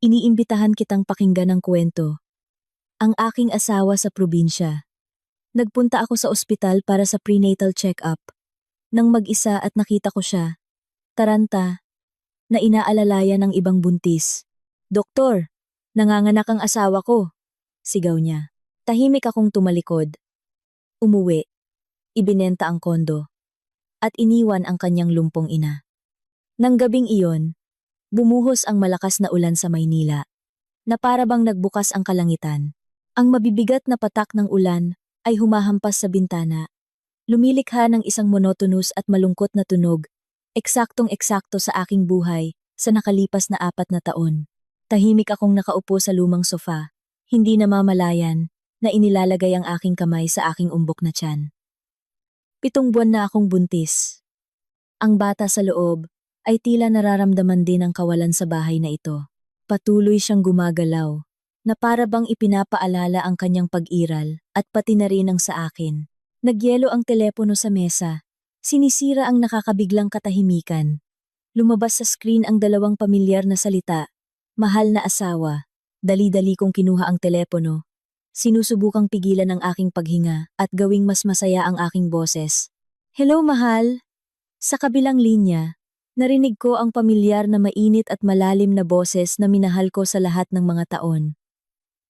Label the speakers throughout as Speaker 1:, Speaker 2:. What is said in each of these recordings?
Speaker 1: Iniimbitahan kitang pakinggan ang kwento. Ang aking asawa sa probinsya. Nagpunta ako sa ospital para sa prenatal check-up. Nang mag-isa at nakita ko siya, taranta, na inaalalayan ng ibang buntis. Doktor, nanganganak ang asawa ko, sigaw niya. Tahimik akong tumalikod. Umuwi, ibinenta ang kondo, at iniwan ang kanyang lumpong ina. Nang gabing iyon, bumuhos ang malakas na ulan sa Maynila, na para bang nagbukas ang kalangitan. Ang mabibigat na patak ng ulan ay humahampas sa bintana. Lumilikha ng isang monotonous at malungkot na tunog, eksaktong-eksakto sa aking buhay sa nakalipas na 4 na taon. Tahimik akong nakaupo sa lumang sofa, hindi namamalayan na inilalagay ang aking kamay sa aking umbok na tiyan. 7 buwan na akong buntis. Ang bata sa loob ay tila nararamdaman din ang kawalan sa bahay na ito. Patuloy siyang gumagalaw, na para bang ipinapaalala ang kanyang pag-iral at pati na rin ang sa akin. Nagyelo ang telepono sa mesa. Sinisira ang nakakabiglang katahimikan. Lumabas sa screen ang 2 pamilyar na salita. Mahal na asawa. Dali-dali kong kinuha ang telepono. Sinusubukang pigilan ang aking paghinga at gawing mas masaya ang aking boses. Hello, mahal. Sa kabilang linya, narinig ko ang pamilyar na mainit at malalim na boses na minahal ko sa lahat ng mga taon.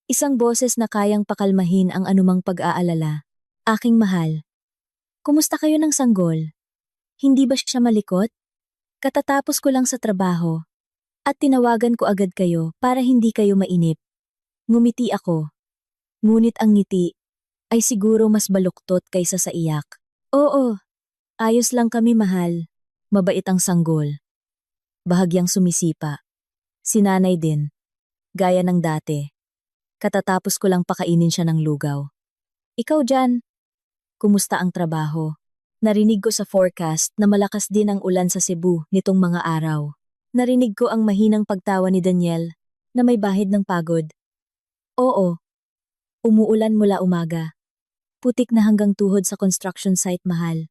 Speaker 1: Isang boses na kayang pakalmahin ang anumang pag-aalala. Aking mahal. Kumusta kayo ng sanggol? Hindi ba siya malikot? Katatapos ko lang sa trabaho. At tinawagan ko agad kayo para hindi kayo mainip. Ngumiti ako. Ngunit ang ngiti ay siguro mas baluktot kaysa sa iyak. Oo, ayos lang kami, mahal. Mabait ang sanggol. Bahagyang sumisipa. Si nanay din. Gaya ng dati. Katatapos ko lang pakainin siya ng lugaw. Ikaw dyan. Kumusta ang trabaho? Narinig ko sa forecast na malakas din ang ulan sa Cebu nitong mga araw. Narinig ko ang mahinang pagtawa ni Daniel na may bahid ng pagod. Oo. Umuulan mula umaga. Putik na hanggang tuhod sa construction site, mahal.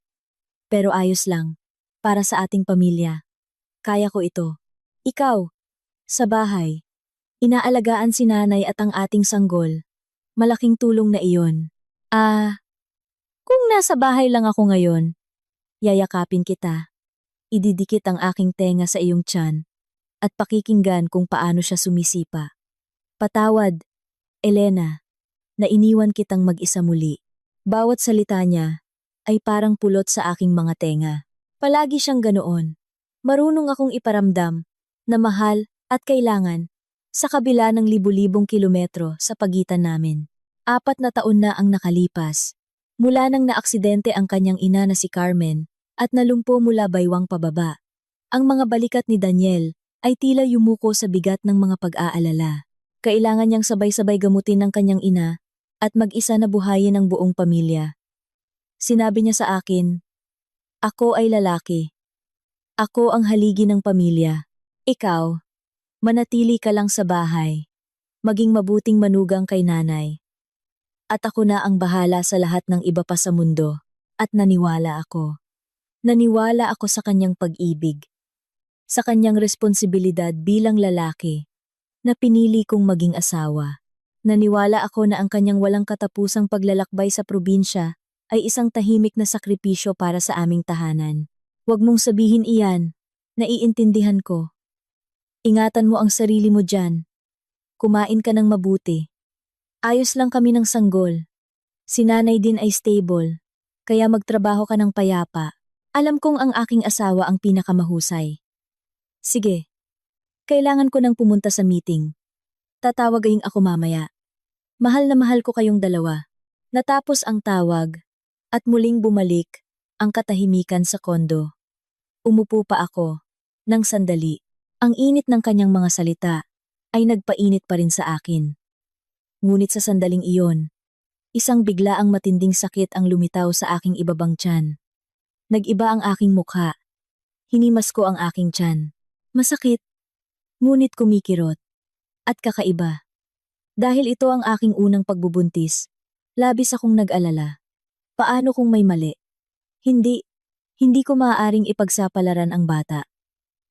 Speaker 1: Pero ayos lang. Para sa ating pamilya. Kaya ko ito. Ikaw, sa bahay. Inaalagaan si nanay at ang ating sanggol. Malaking tulong na iyon. Kung nasa bahay lang ako ngayon, yayakapin kita. Ididikit ang aking tenga sa iyong tiyan at pakikinggan kung paano siya sumisipa. Patawad, Elena, na iniwan kitang mag-isa muli. Bawat salita niya ay parang pulot sa aking mga tenga. Palagi siyang ganoon. Marunong akong iparamdam na mahal at kailangan sa kabila ng libu-libong kilometro sa pagitan namin. 4 na taon na ang nakalipas. Mula nang naaksidente ang kanyang ina na si Carmen at nalumpo mula baywang pababa. Ang mga balikat ni Daniel ay tila yumuko sa bigat ng mga pag-aalala. Kailangan niyang sabay-sabay gamutin ng kanyang ina at mag-isa na buhayin ang buong pamilya. Sinabi niya sa akin, ako ay lalaki. Ako ang haligi ng pamilya. Ikaw, manatili ka lang sa bahay. Maging mabuting manugang kay nanay. At ako na ang bahala sa lahat ng iba pa sa mundo. At naniwala ako. Naniwala ako sa kanyang pag-ibig. Sa kanyang responsibilidad bilang lalaki. Na pinili kong maging asawa. Naniwala ako na ang kanyang walang katapusang paglalakbay sa probinsya ay isang tahimik na sakripisyo para sa aming tahanan. Huwag mong sabihin iyan. Naiintindihan ko. Ingatan mo ang sarili mo dyan. Kumain ka ng mabuti. Ayos lang kami ng sanggol. Si nanay din ay stable. Kaya magtrabaho ka ng payapa. Alam kong ang aking asawa ang pinakamahusay. Sige. Kailangan ko nang pumunta sa meeting. Tatawagin ako mamaya. Mahal na mahal ko kayong dalawa. Natapos ang tawag. At muling bumalik ang katahimikan sa kondo. Umupo pa ako. Nang sandali. Ang init ng kanyang mga salita ay nagpainit pa rin sa akin. Ngunit sa sandaling iyon, isang biglaang matinding sakit ang lumitaw sa aking ibabang tiyan. Nag-iba ang aking mukha. Hinimas ko ang aking tiyan. Masakit. Ngunit kumikirot. At kakaiba. Dahil ito ang aking unang pagbubuntis, labis akong nag-alala. Paano kung may mali? Hindi ko maaaring ipagsapalaran ang bata.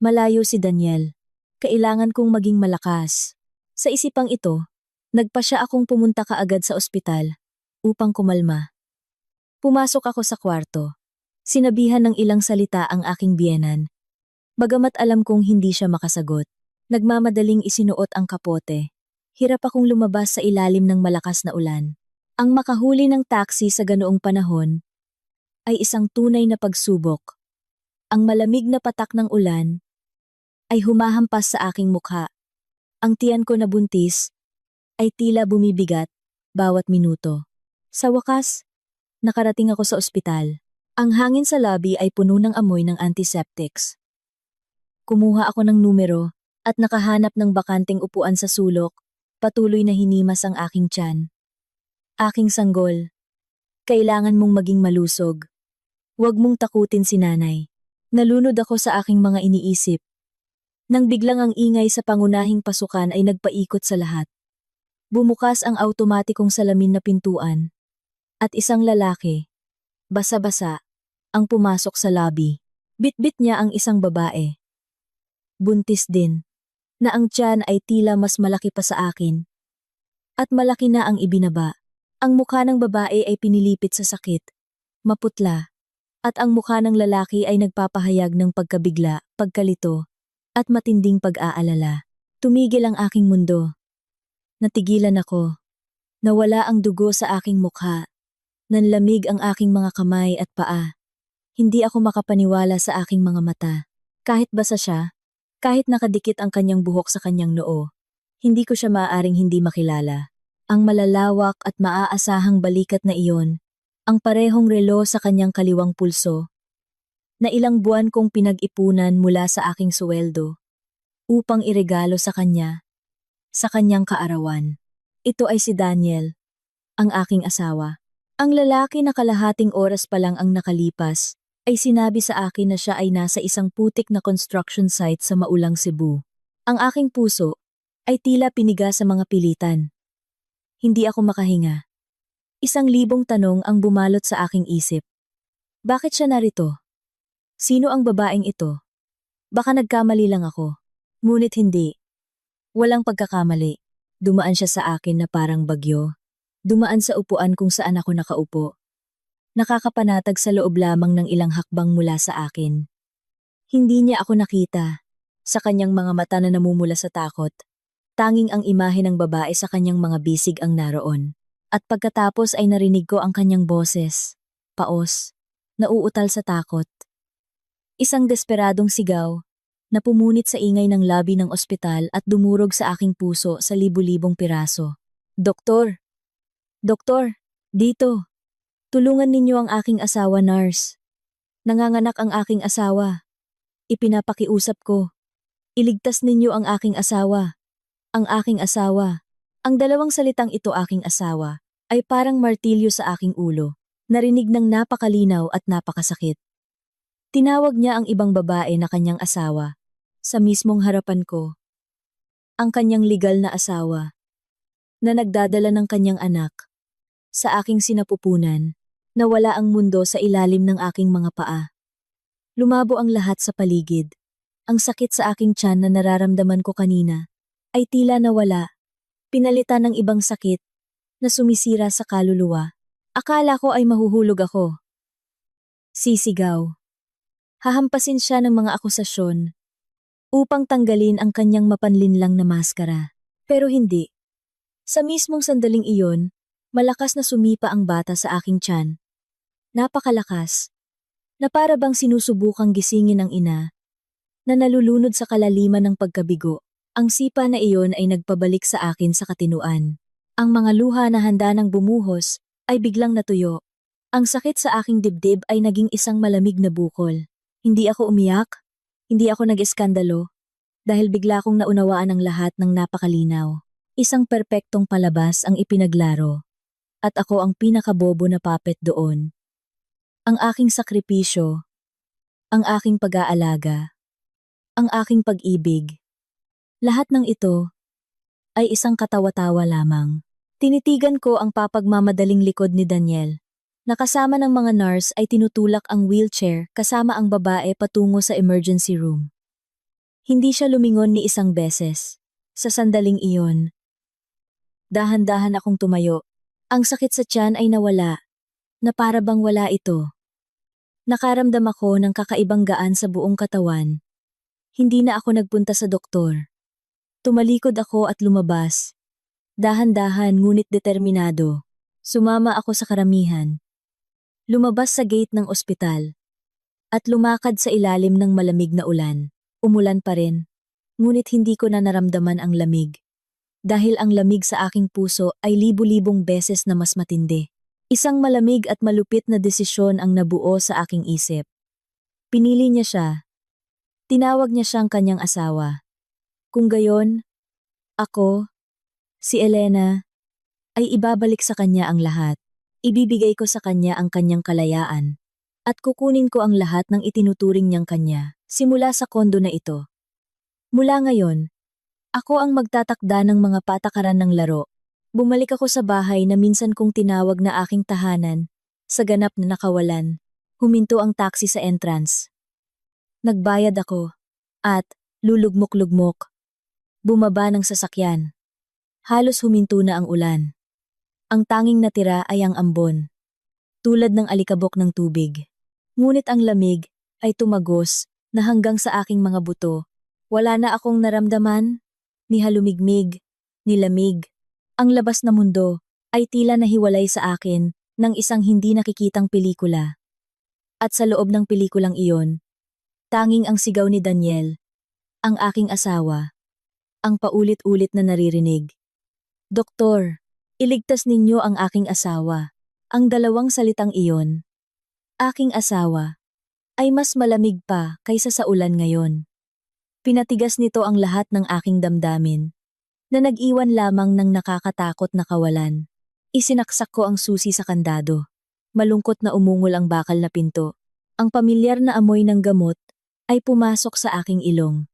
Speaker 1: Malayo si Daniel. Kailangan kong maging malakas, Sa isipang ito, nagpasya akong pumunta kaagad sa ospital upang kumalma. Pumasok ako sa kwarto. Sinabihan ng ilang salita ang aking biyenan. Bagamat alam kong hindi siya makasagot, nagmamadaling isinuot ang kapote. Hirap akong lumabas sa ilalim ng malakas na ulan. Ang makahuli ng taxi sa ganoong panahon ay isang tunay na pagsubok. Ang malamig na patak ng ulan ay humahampas sa aking mukha. Ang tiyan ko na buntis ay tila bumibigat bawat minuto. Sa wakas, nakarating ako sa ospital. Ang hangin sa lobby ay puno ng amoy ng antiseptics. Kumuha ako ng numero at nakahanap ng bakanting upuan sa sulok. Patuloy na hinimas ang aking tiyan. Aking sanggol, kailangan mong maging malusog. Huwag mong takutin si nanay. Nalunod ako sa aking mga iniisip. Nang biglang ang ingay sa pangunahing pasukan ay nagpaikot sa lahat. Bumukas ang automatikong salamin na pintuan. At isang lalaki, basa-basa, ang pumasok sa lobby. Bitbit niya ang isang babae. Buntis din, na ang tiyan ay tila mas malaki pa sa akin. At malaki na ang ibinaba. Ang mukha ng babae ay pinilipit sa sakit, maputla, at ang mukha ng lalaki ay nagpapahayag ng pagkabigla, pagkalito, at matinding pag-aalala. Tumigil ang aking mundo. Natigilan ako. Nawala ang dugo sa aking mukha. Nanlamig ang aking mga kamay at paa. Hindi ako makapaniwala sa aking mga mata. Kahit basa siya, kahit nakadikit ang kanyang buhok sa kanyang noo, hindi ko siya maaaring hindi makilala. Ang malalawak at maaasahang balikat na iyon, ang parehong relo sa kanyang kaliwang pulso, na ilang buwan kong pinag-ipunan mula sa aking suweldo, upang iregalo sa kanya, sa kanyang kaarawan. Ito ay si Daniel, ang aking asawa. Ang lalaki na kalahating oras pa lang ang nakalipas, ay sinabi sa akin na siya ay nasa isang putik na construction site sa Maulang, Cebu. Ang aking puso ay tila piniga sa mga pilitan. Hindi ako makahinga. 1,000 tanong ang bumalot sa aking isip. Bakit siya narito? Sino ang babaeng ito? Baka nagkamali lang ako. Ngunit hindi. Walang pagkakamali. Dumaan siya sa akin na parang bagyo. Dumaan sa upuan kung saan ako nakaupo. Nakakapanatag sa loob lamang ng ilang hakbang mula sa akin. Hindi niya ako nakita. Sa kanyang mga mata na namumula sa takot. Tanging ang imahe ng babae sa kanyang mga bisig ang naroon. At pagkatapos ay narinig ko ang kanyang boses. Paos. Nauutal sa takot. Isang desperadong sigaw na pumunit sa ingay ng lobby ng ospital at dumurog sa aking puso sa libu-libong piraso. Doktor! Doktor! Dito! Tulungan ninyo ang aking asawa, nurse. Nanganganak ang aking asawa. Ipinapakiusap ko. Iligtas ninyo ang aking asawa. Ang aking asawa. Ang dalawang salitang ito, aking asawa, ay parang martilyo sa aking ulo. Narinig ng napakalinaw at napakasakit. Tinawag niya ang ibang babae na kanyang asawa. Sa mismong harapan ko. Ang kanyang legal na asawa. Na nagdadala ng kanyang anak. Sa aking sinapupunan. Nawala ang mundo sa ilalim ng aking mga paa. Lumabo ang lahat sa paligid. Ang sakit sa aking tiyan na nararamdaman ko kanina ay tila nawala. Pinalitan ng ibang sakit na sumisira sa kaluluwa. Akala ko ay mahuhulog ako. Sisigaw. Hahampasin siya ng mga akusasyon upang tanggalin ang kanyang mapanlinlang na maskara. Pero hindi. Sa mismong sandaling iyon, malakas na sumipa ang bata sa aking tiyan. Napakalakas. Na para bang sinusubukang gisingin ang ina na nalulunod sa kalaliman ng pagkabigo. Ang sipa na iyon ay nagpabalik sa akin sa katinuan. Ang mga luha na handa ng bumuhos ay biglang natuyo. Ang sakit sa aking dibdib ay naging isang malamig na bukol. Hindi ako umiyak, hindi ako nag-eskandalo, dahil bigla kong naunawaan ang lahat ng napakalinaw. Isang perpektong palabas ang ipinaglaro. At ako ang pinakabobo na puppet doon. Ang aking sakripisyo, ang aking pag-aalaga, ang aking pag-ibig. Lahat ng ito ay isang katawa-tawa lamang. Tinitigan ko ang papagmamadaling likod ni Daniel. Nakasama ng mga nurse ay tinutulak ang wheelchair kasama ang babae patungo sa emergency room. Hindi siya lumingon ni isang beses. Sa sandaling iyon, dahan-dahan akong tumayo. Ang sakit sa tiyan ay nawala, na para bang wala ito. Nakaramdam ako ng kakaibang gaan sa buong katawan. Hindi na ako nagpunta sa doktor. Tumalikod ako at lumabas. Dahan-dahan ngunit determinado. Sumama ako sa karamihan. Lumabas sa gate ng ospital. At lumakad sa ilalim ng malamig na ulan. Umulan pa rin. Ngunit hindi ko na naramdaman ang lamig. Dahil ang lamig sa aking puso ay libu-libong beses na mas matindi. Isang malamig at malupit na desisyon ang nabuo sa aking isip. Pinili niya siya. Tinawag niya siyang kanyang asawa. Kung gayon, ako, si Elena, ay ibabalik sa kanya ang lahat. Ibibigay ko sa kanya ang kanyang kalayaan. At kukunin ko ang lahat ng itinuturing niyang kanya, simula sa kondo na ito. Mula ngayon, ako ang magtatakda ng mga patakaran ng laro. Bumalik ako sa bahay na minsan kong tinawag na aking tahanan. Sa ganap na nakawalan, huminto ang taxi sa entrance. Nagbayad ako. At, lulugmok-lugmok. Bumaba ng sasakyan. Halos huminto na ang ulan. Ang tanging natira ay ang ambon. Tulad ng alikabok ng tubig. Ngunit ang lamig ay tumagos na hanggang sa aking mga buto. Wala na akong naramdaman, ni halumigmig, ni lamig. Ang labas na mundo ay tila nahiwalay sa akin ng isang hindi nakikitang pelikula. At sa loob ng pelikulang iyon, tanging ang sigaw ni Daniel, ang aking asawa, ang paulit-ulit na naririnig. Doktor, iligtas ninyo ang aking asawa. Ang dalawang salitang iyon, aking asawa, ay mas malamig pa kaysa sa ulan ngayon. Pinatigas nito ang lahat ng aking damdamin, na nag-iwan lamang ng nakakatakot na kawalan. Isinaksak ko ang susi sa kandado. Malungkot na umungol ang bakal na pinto. Ang pamilyar na amoy ng gamot ay pumasok sa aking ilong.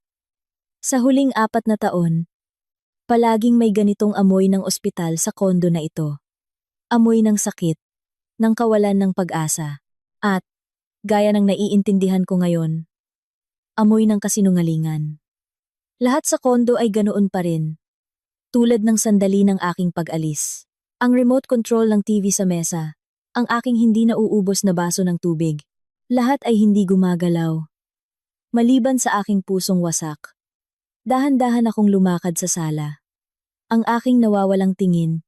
Speaker 1: Sa huling 4 na taon, palaging may ganitong amoy ng ospital sa kondo na ito. Amoy ng sakit, ng kawalan ng pag-asa, at, gaya ng naiintindihan ko ngayon, amoy ng kasinungalingan. Lahat sa kondo ay ganoon pa rin. Tulad ng sandali ng aking pag-alis. Ang remote control ng TV sa mesa. Ang aking hindi nauubos na baso ng tubig. Lahat ay hindi gumagalaw. Maliban sa aking pusong wasak. Dahan-dahan akong lumakad sa sala. Ang aking nawawalang tingin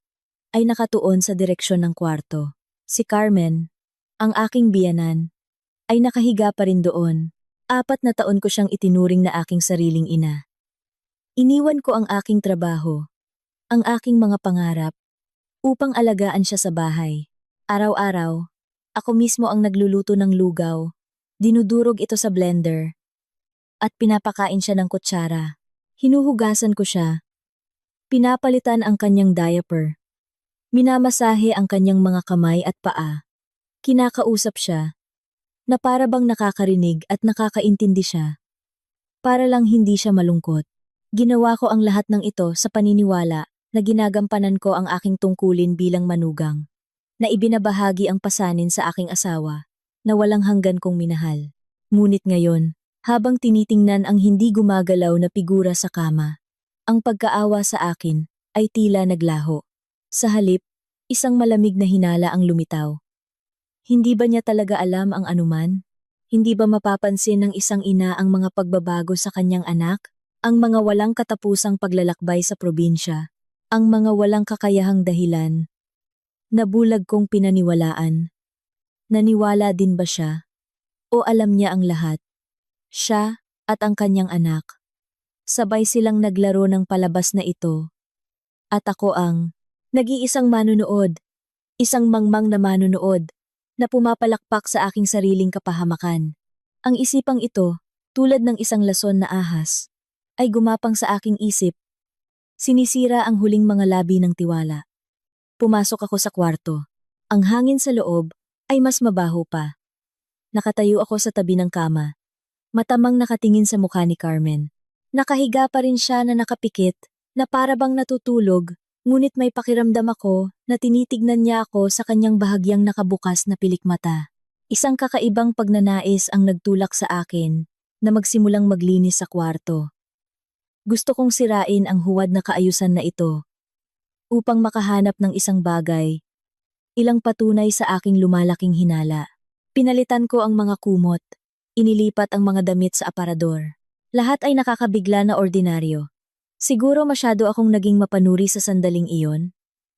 Speaker 1: ay nakatuon sa direksyon ng kwarto. Si Carmen, ang aking biyanan, ay nakahiga pa rin doon. 4 na taon ko siyang itinuring na aking sariling ina. Iniwan ko ang aking trabaho, ang aking mga pangarap, upang alagaan siya sa bahay. Araw-araw, ako mismo ang nagluluto ng lugaw, dinudurog ito sa blender, at pinapakain siya ng kutsara. Hinuhugasan ko siya. Pinapalitan ang kanyang diaper. Minamasahe ang kanyang mga kamay at paa. Kinakausap siya, na para bang nakakarinig at nakakaintindi siya. Para lang hindi siya malungkot. Ginawa ko ang lahat ng ito sa paniniwala na ginagampanan ko ang aking tungkulin bilang manugang, na ibinabahagi ang pasanin sa aking asawa, na walang hanggan kong minahal. Ngunit ngayon, habang tinitingnan ang hindi gumagalaw na figura sa kama, ang pagkaawa sa akin ay tila naglaho. Sa halip, isang malamig na hinala ang lumitaw. Hindi ba niya talaga alam ang anuman? Hindi ba mapapansin ng isang ina ang mga pagbabago sa kanyang anak? Ang mga walang katapusang paglalakbay sa probinsya, ang mga walang kakayahang dahilan. Nabulag kong pinaniwalaan. Naniwala din ba siya? O alam niya ang lahat? Siya at ang kanyang anak. Sabay silang naglaro ng palabas na ito. At ako ang nag-iisang manunood, isang mangmang na manunood, na pumapalakpak sa aking sariling kapahamakan. Ang isipang ito, tulad ng isang lason na ahas, ay gumapang sa aking isip. Sinisira ang huling mga labi ng tiwala. Pumasok ako sa kwarto. Ang hangin sa loob ay mas mabaho pa. Nakatayo ako sa tabi ng kama. Matamang nakatingin sa mukha ni Carmen. Nakahiga pa rin siya na nakapikit, na para bang natutulog, ngunit may pakiramdam ako na tinitignan niya ako sa kanyang bahagyang nakabukas na pilikmata. Isang kakaibang pagnanais ang nagtulak sa akin na magsimulang maglinis sa kwarto. Gusto kong sirain ang huwad na kaayusan na ito upang makahanap ng isang bagay, ilang patunay sa aking lumalaking hinala. Pinalitan ko ang mga kumot, inilipat ang mga damit sa aparador. Lahat ay nakakabigla na ordinaryo. Siguro masyado akong naging mapanuri sa sandaling iyon.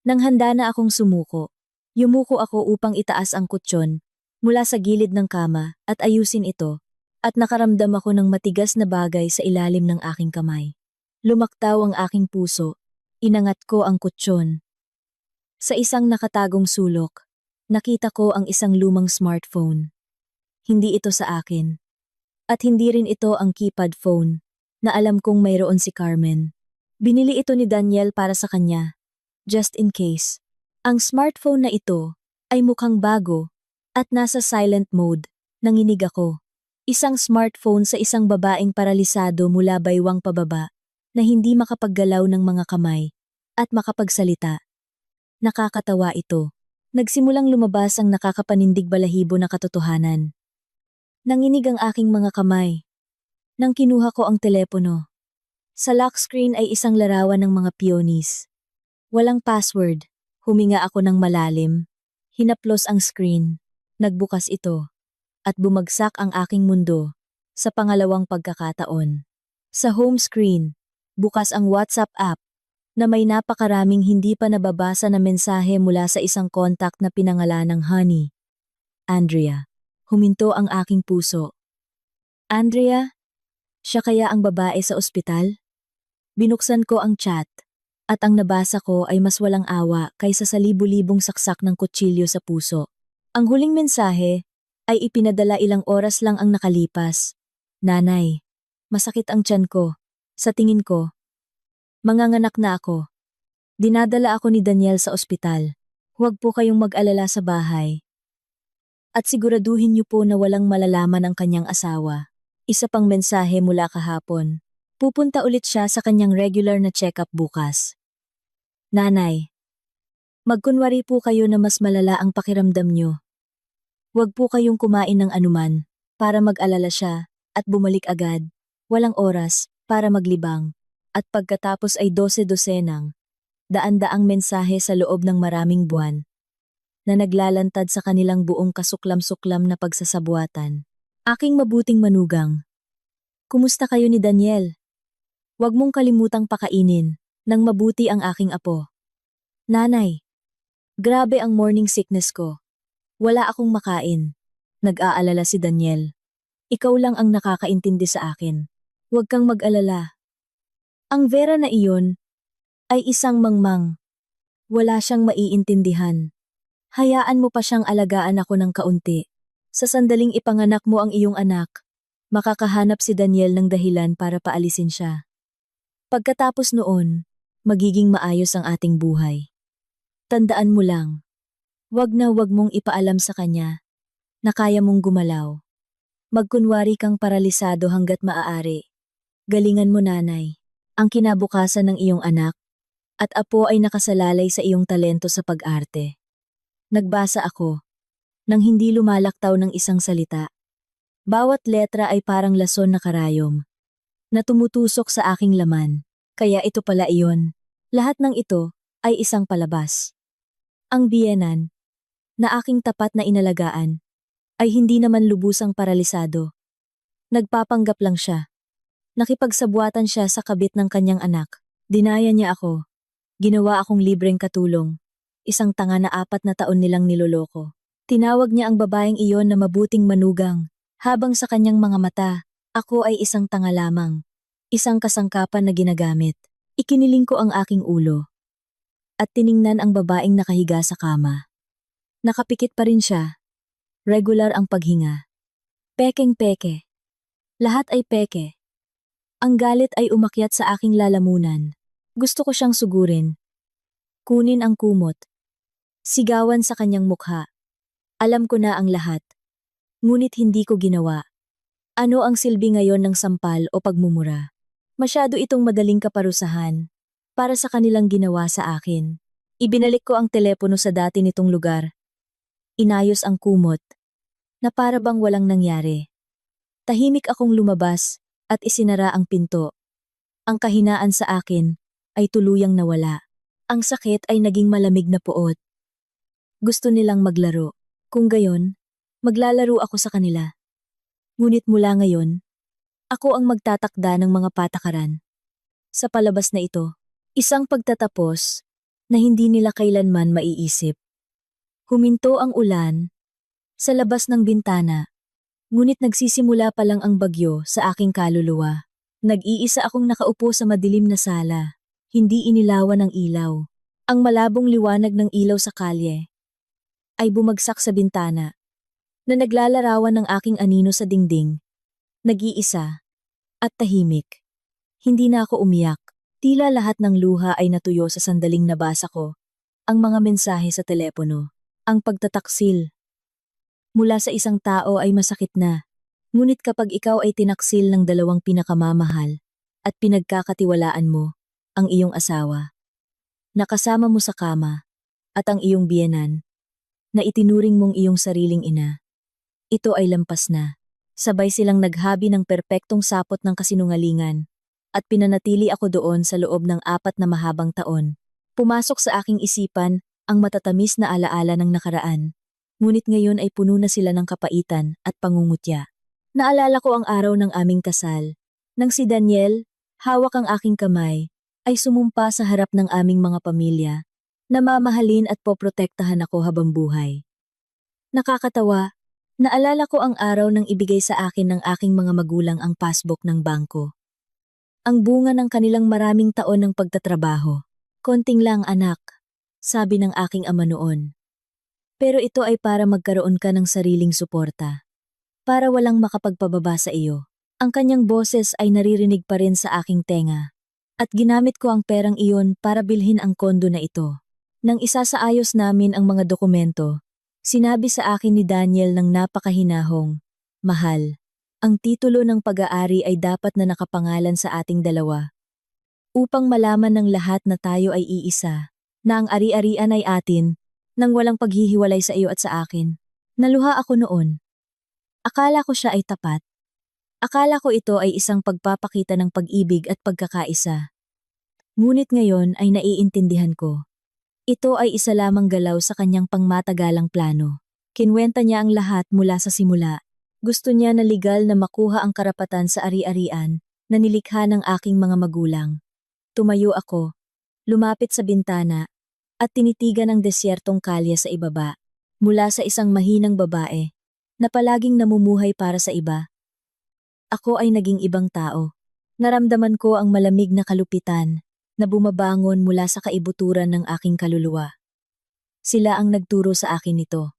Speaker 1: Nang handa na akong sumuko, yumuko ako upang itaas ang kutsyon mula sa gilid ng kama at ayusin ito, at nakaramdam ako ng matigas na bagay sa ilalim ng aking kamay. Lumaktaw ang aking puso, inangat ko ang kutsyon. Sa isang nakatagong sulok, nakita ko ang isang lumang smartphone. Hindi ito sa akin. At hindi rin ito ang keypad phone na alam kong mayroon si Carmen. Binili ito ni Daniel para sa kanya, just in case. Ang smartphone na ito ay mukhang bago at nasa silent mode. Nanginig ako. Isang smartphone sa isang babaeng paralisado mula baywang pababa na hindi makapaggalaw ng mga kamay at makapagsalita. Nakakatawa ito. Nagsimulang lumabas ang nakakapanindig balahibo na katotohanan. Nanginig ang aking mga kamay. Nang kinuha ko ang telepono. Sa lock screen ay isang larawan ng mga peonies. Walang password. Huminga ako ng malalim. Hinaplos ang screen. Nagbukas ito. At bumagsak ang aking mundo sa pangalawang pagkakataon. Sa home screen, bukas ang WhatsApp app na may napakaraming hindi pa nababasa na mensahe mula sa isang contact na pinangalanang Honey. Andrea. Huminto ang aking puso. Andrea? Siya kaya ang babae sa ospital? Binuksan ko ang chat, at ang nabasa ko ay mas walang awa kaysa sa libu-libong saksak ng kutsilyo sa puso. Ang huling mensahe ay ipinadala ilang oras lang ang nakalipas. Nanay, masakit ang tiyan ko. Sa tingin ko, manganganak na ako. Dinadala ako ni Daniel sa ospital. Huwag po kayong mag-alala sa bahay. At siguraduhin niyo po na walang malalaman ang kanyang asawa. Isa pang mensahe mula kahapon. Pupunta ulit siya sa kanyang regular na check-up bukas. Nanay, magkunwari po kayo na mas malala ang pakiramdam niyo. Huwag po kayong kumain ng anuman para mag-alala siya at bumalik agad. Walang oras para maglibang. At pagkatapos ay 12-dosenang, daan-daang mensahe sa loob ng maraming buwan na naglalantad sa kanilang buong kasuklam-suklam na pagsasabuatan. Aking mabuting manugang. Kumusta kayo ni Daniel? Huwag mong kalimutang pakainin ng mabuti ang aking apo. Nanay, grabe ang morning sickness ko. Wala akong makain. Nag-aalala si Daniel. Ikaw lang ang nakakaintindi sa akin. Huwag kang mag-alala. Ang Vera na iyon ay isang mangmang. Wala siyang maiintindihan. Hayaan mo pa siyang alagaan ako ng kaunti. Sa sandaling ipanganak mo ang iyong anak, makakahanap si Daniel ng dahilan para paalisin siya. Pagkatapos noon, magiging maayos ang ating buhay. Tandaan mo lang, wag na wag mong ipaalam sa kanya na kaya mong gumalaw. Magkunwari kang paralisado hanggat maaari. Galingan mo nanay. Ang kinabukasan ng iyong anak at apo ay nakasalalay sa iyong talento sa pag-arte. Nagbasa ako nang hindi lumalaktaw ng isang salita. Bawat letra ay parang lason na karayom na tumutusok sa aking laman. Kaya ito pala iyon. Lahat ng ito ay isang palabas. Ang biyenan na aking tapat na inalagaan ay hindi naman lubusang paralisado. Nagpapanggap lang siya. Nakipagsabuatan siya sa kabit ng kanyang anak. Dinaya niya ako. Ginawa akong libreng katulong. Isang tanga na 4 na taon nilang niloloko. Tinawag niya ang babaeng iyon na mabuting manugang. Habang sa kanyang mga mata, ako ay isang tanga lamang. Isang kasangkapan na ginagamit. Ikiniling ko ang aking ulo. At tiningnan ang babaeng nakahiga sa kama. Nakapikit pa rin siya. Regular ang paghinga. Pekeng-peke. Lahat ay peke. Ang galit ay umakyat sa aking lalamunan. Gusto ko siyang sugurin. Kunin ang kumot. Sigawan sa kanyang mukha. Alam ko na ang lahat. Ngunit hindi ko ginawa. Ano ang silbi ngayon ng sampal o pagmumura? Masyado itong madaling kaparusahan para sa kanilang ginawa sa akin. Ibinalik ko ang telepono sa dati nitong lugar. Inayos ang kumot na para bang walang nangyari. Tahimik akong lumabas at isinara ang pinto. Ang kahinaan sa akin ay tuluyang nawala. Ang sakit ay naging malamig na puot. Gusto nilang maglaro. Kung gayon, maglalaro ako sa kanila. Ngunit mula ngayon, ako ang magtatakda ng mga patakaran. Sa palabas na ito, isang pagtatapos na hindi nila kailanman maiisip. Huminto ang ulan sa labas ng bintana, ngunit nagsisimula pa lang ang bagyo sa aking kaluluwa. Nag-iisa akong nakaupo sa madilim na sala, hindi inilawan ng ilaw. Ang malabong liwanag ng ilaw sa kalye ay bumagsak sa bintana na naglalarawan ng aking anino sa dingding. Nag-iisa at tahimik. Hindi na ako umiyak. Tila lahat ng luha ay natuyo sa sandaling nabasa ko. Ang mga mensahe sa telepono. Ang pagtataksil mula sa isang tao ay masakit na. Ngunit kapag ikaw ay tinaksil ng dalawang pinakamamahal at pinagkakatiwalaan mo, ang iyong asawa, nakasama mo sa kama, at ang iyong biyenan, na itinuring mong iyong sariling ina, ito ay lampas na. Sabay silang naghabi ng perpektong sapot ng kasinungalingan, at pinanatili ako doon sa loob ng 4 na mahabang taon. Pumasok sa aking isipan ang matatamis na alaala ng nakaraan, ngunit ngayon ay puno na sila ng kapaitan at pangungutya. Naalala ko ang araw ng aming kasal, nang si Daniel, hawak ang aking kamay, ay sumumpa sa harap ng aming mga pamilya, na mamahalin at poprotektahan ako habang buhay. Nakakatawa, naalala ko ang araw nang ibigay sa akin ng aking mga magulang ang passbook ng bangko. Ang bunga ng kanilang maraming taon ng pagtatrabaho. Konting lang anak, sabi ng aking ama noon. Pero ito ay para magkaroon ka ng sariling suporta. Para walang makapagpababa sa iyo. Ang kanyang boses ay naririnig pa rin sa aking tenga. At ginamit ko ang perang iyon para bilhin ang kondo na ito. Nang isasaayos namin ang mga dokumento, sinabi sa akin ni Daniel ng napakahinahong, "Mahal, ang titulo ng pag-aari ay dapat na nakapangalan sa ating dalawa. Upang malaman ng lahat na tayo ay iisa, na ang ari-arian ay atin, nang walang paghihiwalay sa iyo at sa akin." Naluha ako noon. Akala ko siya ay tapat. Akala ko ito ay isang pagpapakita ng pag-ibig at pagkakaisa. Ngunit ngayon ay naiintindihan ko. Ito ay isa lamang galaw sa kanyang pangmatagalang plano. Kinwenta niya ang lahat mula sa simula. Gusto niya na legal na makuha ang karapatan sa ari-arian na nilikha ng aking mga magulang. Tumayo ako, lumapit sa bintana, at tinitigan ang desyertong kalye sa ibaba, mula sa isang mahinang babae na palaging namumuhay para sa iba. Ako ay naging ibang tao. Naramdaman ko ang malamig na kalupitan na bumabangon mula sa kaibuturan ng aking kaluluwa. Sila ang nagturo sa akin nito.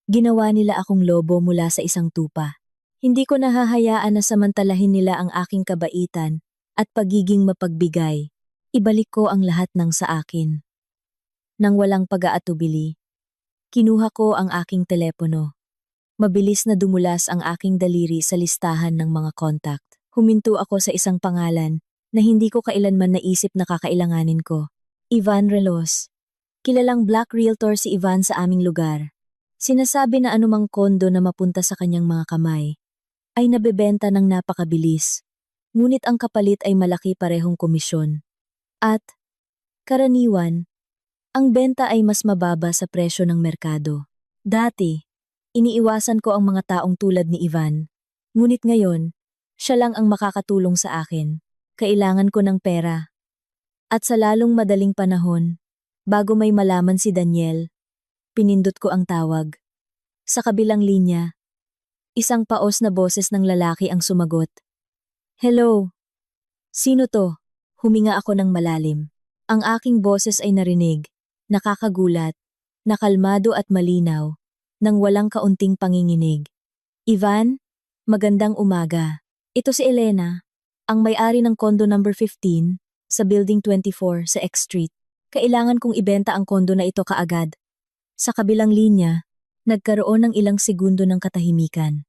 Speaker 1: Ginawa nila akong lobo mula sa isang tupa. Hindi ko nahahayaan na samantalahin nila ang aking kabaitan at pagiging mapagbigay. Ibalik ko ang lahat ng sa akin. Nang walang pag-aatubili, kinuha ko ang aking telepono. Mabilis na dumulas ang aking daliri sa listahan ng mga contact. Huminto ako sa isang pangalan na hindi ko kailanman naisip na kakailanganin ko. Ivan Relos. Kilalang black realtor si Ivan sa aming lugar. Sinasabi na anumang kondo na mapunta sa kanyang mga kamay ay nabebenta ng napakabilis. Ngunit ang kapalit ay malaki parehong komisyon. At, karaniwan, ang benta ay mas mababa sa presyo ng merkado. Dati, iniiwasan ko ang mga taong tulad ni Ivan. Ngunit ngayon, siya lang ang makakatulong sa akin. Kailangan ko ng pera. At sa lalong madaling panahon, bago may malaman si Daniel, pinindot ko ang tawag. Sa kabilang linya, isang paos na boses ng lalaki ang sumagot. "Hello? Sino to?" Huminga ako ng malalim. Ang aking boses ay narinig, nakakagulat, nakalmado at malinaw, nang walang kaunting panginginig. "Ivan, magandang umaga. Ito si Elena, ang may-ari ng condo number 15 sa Building 24 sa X Street. Kailangan kong ibenta ang kondo na ito kaagad." Sa kabilang linya, nagkaroon ng ilang segundo ng katahimikan.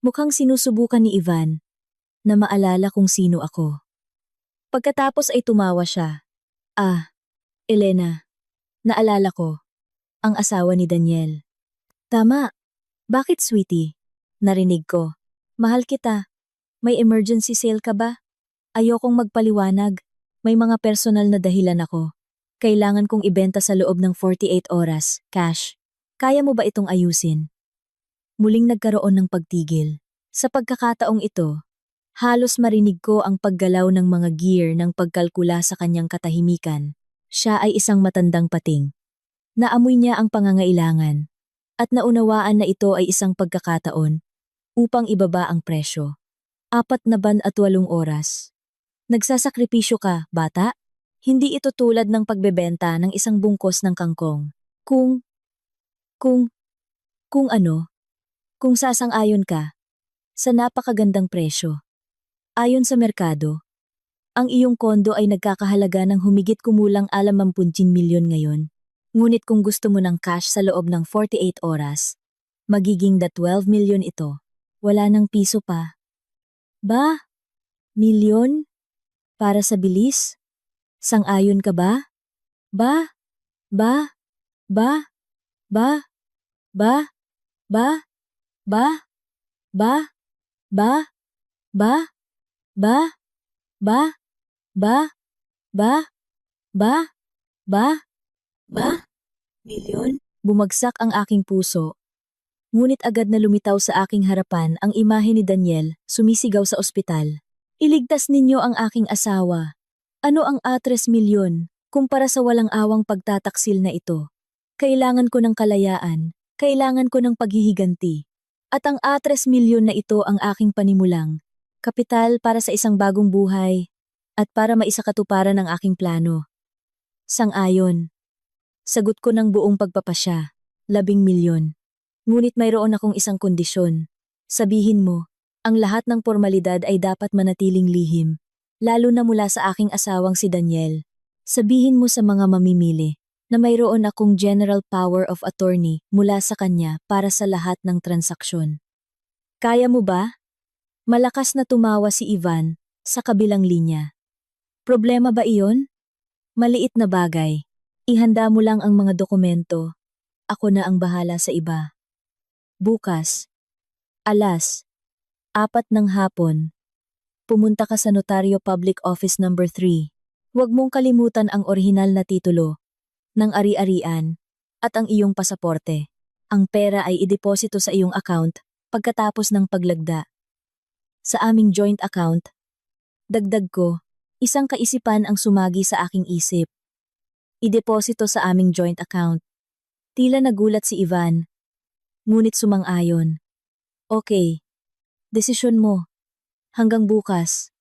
Speaker 1: Mukhang sinusubukan ni Ivan na maalala kung sino ako. Pagkatapos ay tumawa siya. "Ah, Elena, naalala ko, ang asawa ni Daniel." "Tama. Bakit, sweetie?" Narinig ko. "Mahal kita. May emergency sale ka ba?" Ayokong magpaliwanag. May mga personal na dahilan ako. Kailangan kong ibenta sa loob ng 48 oras, cash. Kaya mo ba itong ayusin? Muling nagkaroon ng pagtigil. Sa pagkakataong ito, halos marinig ko ang paggalaw ng mga gear ng pagkalkula sa kanyang katahimikan. Siya ay isang matandang pating. Naamoy niya ang pangangailangan at naunawaan na ito ay isang pagkakataon upang ibaba ang presyo. 48 oras. Nagsasakripisyo ka, bata? Hindi ito tulad ng pagbebenta ng isang bungkos ng kangkong. Kung, kung, kung ano, kung sasang-ayon ka sa napakagandang presyo. Ayon sa merkado, ang iyong kondo ay nagkakahalaga ng humigit kumulang 60 milyon ngayon. Ngunit kung gusto mo ng cash sa loob ng 48 oras, magiging 12 milyon ito. Wala ng piso pa. Ba? Milyon? Para sa bilis? Sang-ayon ka ba? Ba? Ba? Ba? Ba? Ba? Ba? Ba? Ba? Ba? Ba? Ba? Ba? Ba? Ba? Ba? Ba? Ba? Milyon? Bumagsak ang aking puso. Ngunit agad na lumitaw sa aking harapan ang imahe ni Daniel, sumisigaw sa ospital. Iligtas ninyo ang aking asawa. Ano ang 3 milyon kumpara sa walang awang pagtataksil na ito? Kailangan ko ng kalayaan, kailangan ko ng paghihiganti. At ang 3 milyon na ito ang aking panimulang. Kapital para sa isang bagong buhay at para maisakatuparan ang aking plano. Sang-ayon. Sagot ko ng buong pagpapasya, 10 milyon. Ngunit mayroon akong isang kondisyon. Sabihin mo, ang lahat ng formalidad ay dapat manatiling lihim, lalo na mula sa aking asawang si Daniel. Sabihin mo sa mga mamimili na mayroon akong general power of attorney mula sa kanya para sa lahat ng transaksyon. Kaya mo ba? Malakas na tumawa si Ivan sa kabilang linya. Problema ba iyon? Maliit na bagay. Ihanda mo lang ang mga dokumento. Ako na ang bahala sa iba. Bukas, alas 4 ng hapon, pumunta ka sa Notaryo Public Office number 3. Huwag mong kalimutan ang orihinal na titulo ng ari-arian at ang iyong pasaporte. Ang pera ay ideposito sa iyong account pagkatapos ng paglagda. Sa aming joint account, dagdag ko, isang kaisipan ang sumagi sa aking isip. Ideposito sa aming joint account. Tila nagulat si Ivan. Ngunit sumang-ayon. Okay, desisyon mo. Hanggang bukas.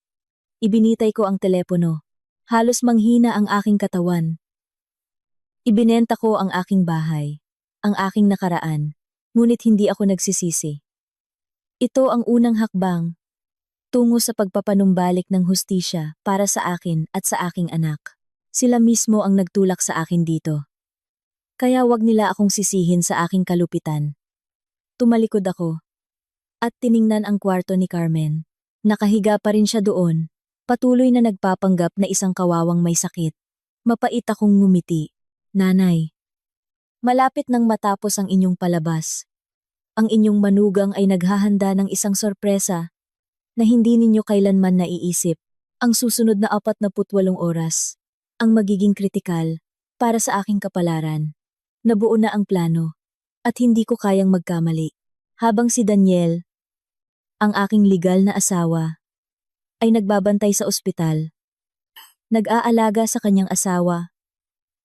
Speaker 1: Ibinitay ko ang telepono. Halos manghina ang aking katawan. Ibinenta ko ang aking bahay, ang aking nakaraan, ngunit hindi ako nagsisisi. Ito ang unang hakbang tungo sa pagpapanumbalik ng hustisya para sa akin at sa aking anak. Sila mismo ang nagtulak sa akin dito. Kaya wag nila akong sisihin sa aking kalupitan. Tumalikod ako at tiningnan ang kwarto ni Carmen. Nakahiga pa rin siya doon, patuloy na nagpapanggap na isang kawawang may sakit. Mapait akong ngumiti. Nanay, malapit nang matapos ang inyong palabas. Ang inyong manugang ay naghahanda ng isang sorpresa na hindi ninyo kailanman naiisip. Ang susunod na 48 oras ang magiging kritikal para sa aking kapalaran. Nabuo na ang plano at hindi ko kayang magkamali. Habang si Daniel, ang aking legal na asawa, ay nagbabantay sa ospital. Nag-aalaga sa kanyang asawa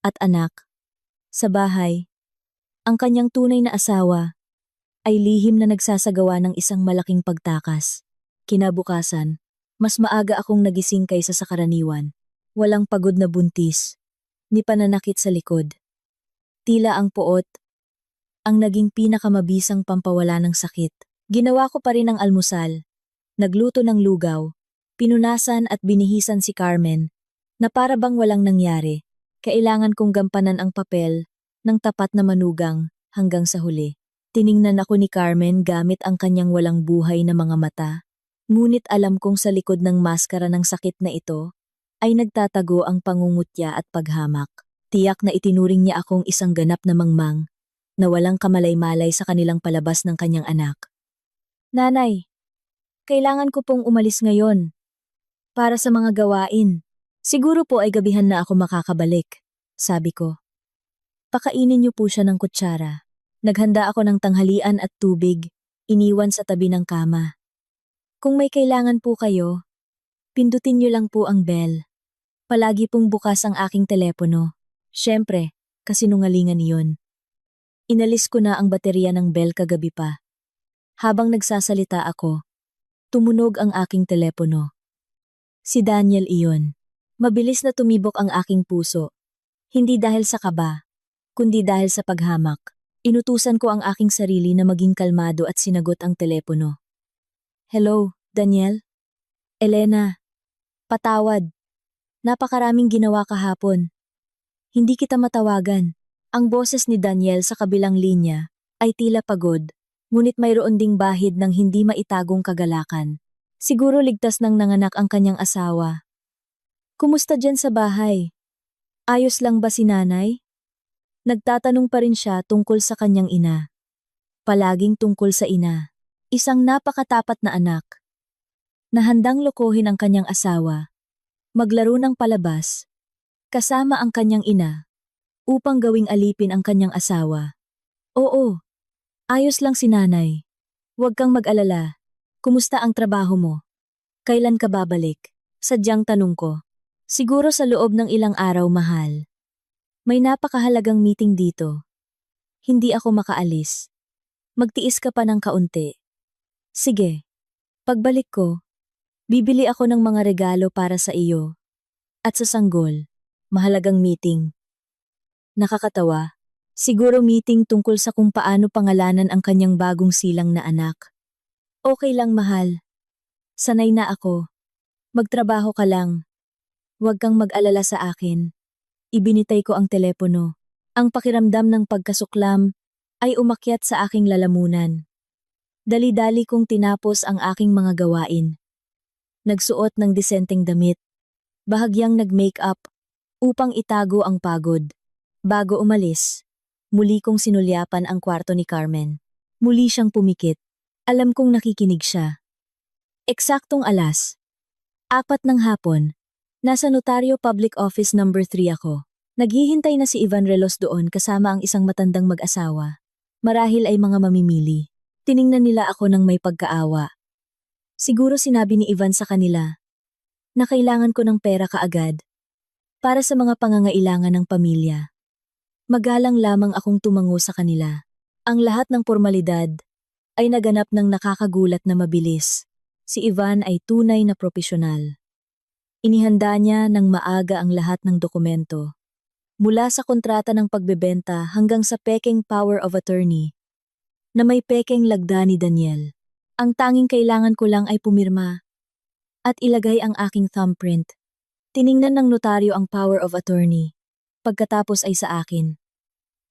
Speaker 1: at anak. Sa bahay, ang kanyang tunay na asawa ay lihim na nagsasagawa ng isang malaking pagtakas. Kinabukasan, mas maaga akong nagising kaysa sa karaniwan. Walang pagod na buntis, ni pananakit sa likod. Tila ang poot, ang naging pinakamabisang pampawala ng sakit. Ginawa ko pa rin ang almusal. Nagluto ng lugaw, pinunasan at binihisan si Carmen, na para bang walang nangyari. Kailangan kong gampanan ang papel ng tapat na manugang hanggang sa huli. Tiningnan ako ni Carmen gamit ang kanyang walang buhay na mga mata. Ngunit alam kong sa likod ng maskara ng sakit na ito ay nagtatago ang pangungutya at paghamak. Tiyak na itinuring niya akong isang ganap na mangmang na walang kamalay-malay sa kanilang palabas ng kanyang anak. Nanay, kailangan ko pong umalis ngayon. Para sa mga gawain. Siguro po ay gabihan na ako makakabalik, sabi ko. Pakainin niyo po siya ng kutsara. Naghanda ako ng tanghalian at tubig, iniwan sa tabi ng kama. Kung may kailangan po kayo, pindutin niyo lang po ang bell. Palagi pong bukas ang aking telepono. Siyempre, kasinungalingan iyon. Inalis ko na ang baterya ng bell kagabi pa. Habang nagsasalita ako, tumunog ang aking telepono. Si Daniel iyon. Mabilis na tumibok ang aking puso. Hindi dahil sa kaba, kundi dahil sa paghamak. Inutusan ko ang aking sarili na maging kalmado at sinagot ang telepono. Hello, Daniel? Elena, patawad. Napakaraming ginawa kahapon. Hindi kita matawagan. Ang boses ni Daniel sa kabilang linya ay tila pagod, ngunit mayroon ding bahid ng hindi maitagong kagalakan. Siguro ligtas nang nanganak ang kanyang asawa. Kumusta dyan sa bahay? Ayos lang ba si nanay? Nagtatanong pa rin siya tungkol sa kanyang ina. Palaging tungkol sa ina. Isang napakatapat na anak. Na handang lokohin ang kanyang asawa. Maglaro ng palabas. Kasama ang kanyang ina. Upang gawing alipin ang kanyang asawa. Oo. Ayos lang si nanay. Huwag kang mag-alala. Kumusta ang trabaho mo? Kailan ka babalik? Sadyang tanong ko. Siguro sa loob ng ilang araw, mahal. May napakahalagang meeting dito. Hindi ako makaalis. Magtiis ka pa ng kaunti. Sige. Pagbalik ko, bibili ako ng mga regalo para sa iyo. At sa sanggol, mahalagang meeting. Nakakatawa. Siguro meeting tungkol sa kung paano pangalanan ang kanyang bagong silang na anak. Okay lang, mahal. Sanay na ako. Magtrabaho ka lang. Huwag kang mag-alala sa akin. Ibinitay ko ang telepono. Ang pakiramdam ng pagkasuklam ay umakyat sa aking lalamunan. Dali-dali kong tinapos ang aking mga gawain. Nagsuot ng disenteng damit. Bahagyang nag-make-up upang itago ang pagod. Bago umalis, muli kong sinulyapan ang kwarto ni Carmen. Muli siyang pumikit. Alam kong nakikinig siya. Eksaktong alas. 4 ng hapon. Nasa Notaryo Public Office number 3 ako. Naghihintay na si Ivan Relos doon kasama ang isang matandang mag-asawa. Marahil ay mga mamimili. Tiningnan nila ako ng may pagkaawa. Siguro sinabi ni Ivan sa kanila na kailangan ko ng pera kaagad para sa mga pangangailangan ng pamilya. Magalang lamang akong tumango sa kanila. Ang lahat ng formalidad ay naganap ng nakakagulat na mabilis. Si Ivan ay tunay na propesyonal. Inihanda niya ng maaga ang lahat ng dokumento. Mula sa kontrata ng pagbebenta hanggang sa pekeng power of attorney na may pekeng lagda ni Daniel. Ang tanging kailangan ko lang ay pumirma at ilagay ang aking thumbprint. Tiningnan ng notaryo ang power of attorney. Pagkatapos ay sa akin.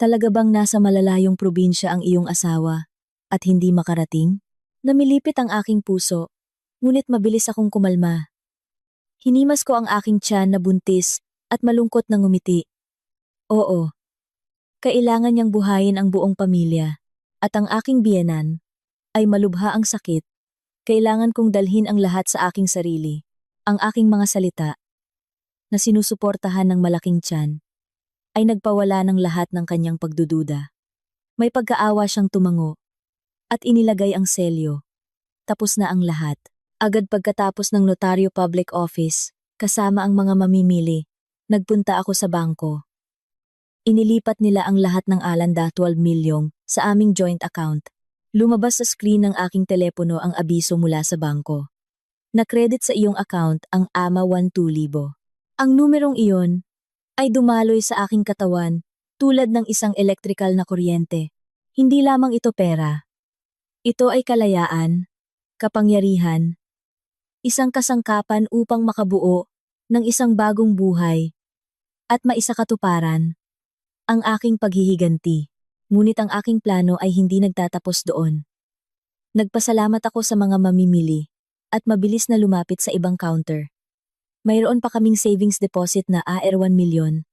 Speaker 1: Talaga bang nasa malalayong probinsya ang iyong asawa at hindi makarating? Namilipit ang aking puso, ngunit mabilis akong kumalma. Hinimas ko ang aking tiyan na buntis at malungkot na ngumiti. Oo. Kailangan niyang buhayin ang buong pamilya at ang aking biyenan ay malubha ang sakit. Kailangan kong dalhin ang lahat sa aking sarili, ang aking mga salita na sinusuportahan ng malaking tiyan ay nagpawala ng lahat ng kanyang pagdududa. May pagkaawa siyang tumango at inilagay ang selyo. Tapos na ang lahat. Agad pagkatapos ng Notaryo Public Office, kasama ang mga mamimili, nagpunta ako sa bangko. Inilipat nila ang lahat ng alanda 12 milyong sa aming joint account. Lumabas sa screen ng aking telepono ang abiso mula sa bangko. Na-credit sa iyong account ang AMA 12,000. Ang numerong iyon ay dumaloy sa aking katawan tulad ng isang elektrikal na kuryente. Hindi lamang ito pera. Ito ay kalayaan, kapangyarihan, isang kasangkapan upang makabuo ng isang bagong buhay at maisakatuparan ang aking paghihiganti. Ngunit ang aking plano ay hindi nagtatapos doon. Nagpasalamat ako sa mga mamimili at mabilis na lumapit sa ibang counter. Mayroon pa kaming savings deposit na AR 1 milyon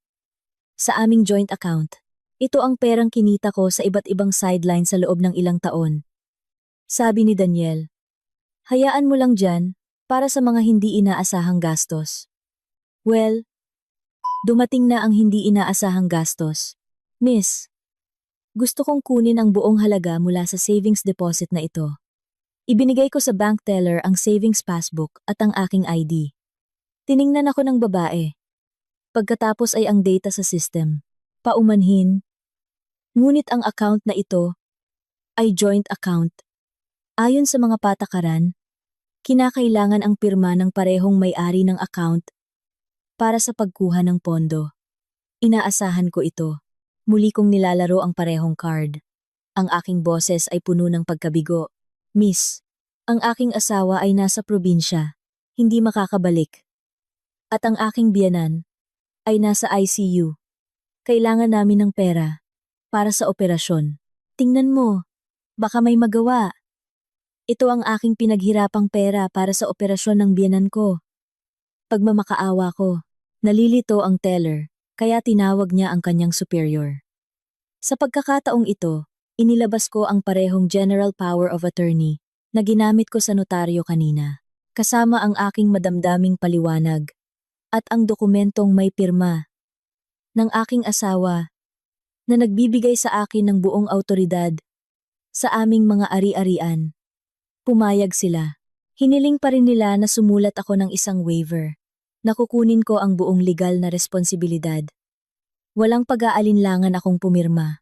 Speaker 1: sa aming joint account. Ito ang perang kinita ko sa iba't ibang sideline sa loob ng ilang taon. Sabi ni Daniel, hayaan mo lang dyan, para sa mga hindi inaasahang gastos. Well, dumating na ang hindi inaasahang gastos. Miss, gusto kong kunin ang buong halaga mula sa savings deposit na ito. Ibinigay ko sa bank teller ang savings passbook at ang aking ID. Tiningnan ako ng babae. Pagkatapos ay ang data sa system. Paumanhin. Ngunit ang account na ito ay joint account. Ayon sa mga patakaran, kinakailangan ang pirma ng parehong may-ari ng account para sa pagkuha ng pondo. Inaasahan ko ito. Muli kong nilalaro ang parehong card. Ang aking boses ay puno ng pagkabigo. Miss, ang aking asawa ay nasa probinsya, hindi makakabalik. At ang aking biyanan ay nasa ICU. Kailangan namin ng pera para sa operasyon. Tingnan mo, baka may magawa. Ito ang aking pinaghirapang pera para sa operasyon ng biyanan ko. Pagmamakaawa ko, nalilito ang teller, kaya tinawag niya ang kanyang superior. Sa pagkakataong ito, inilabas ko ang parehong general power of attorney na ginamit ko sa notaryo kanina, kasama ang aking madamdaming paliwanag at ang dokumentong may pirma ng aking asawa na nagbibigay sa akin ng buong autoridad sa aming mga ari-arian. Pumayag sila. Hiniling pa rin nila na sumulat ako ng isang waiver na kukunin ko ang buong legal na responsibilidad. Walang pag-aalinlangan akong pumirma.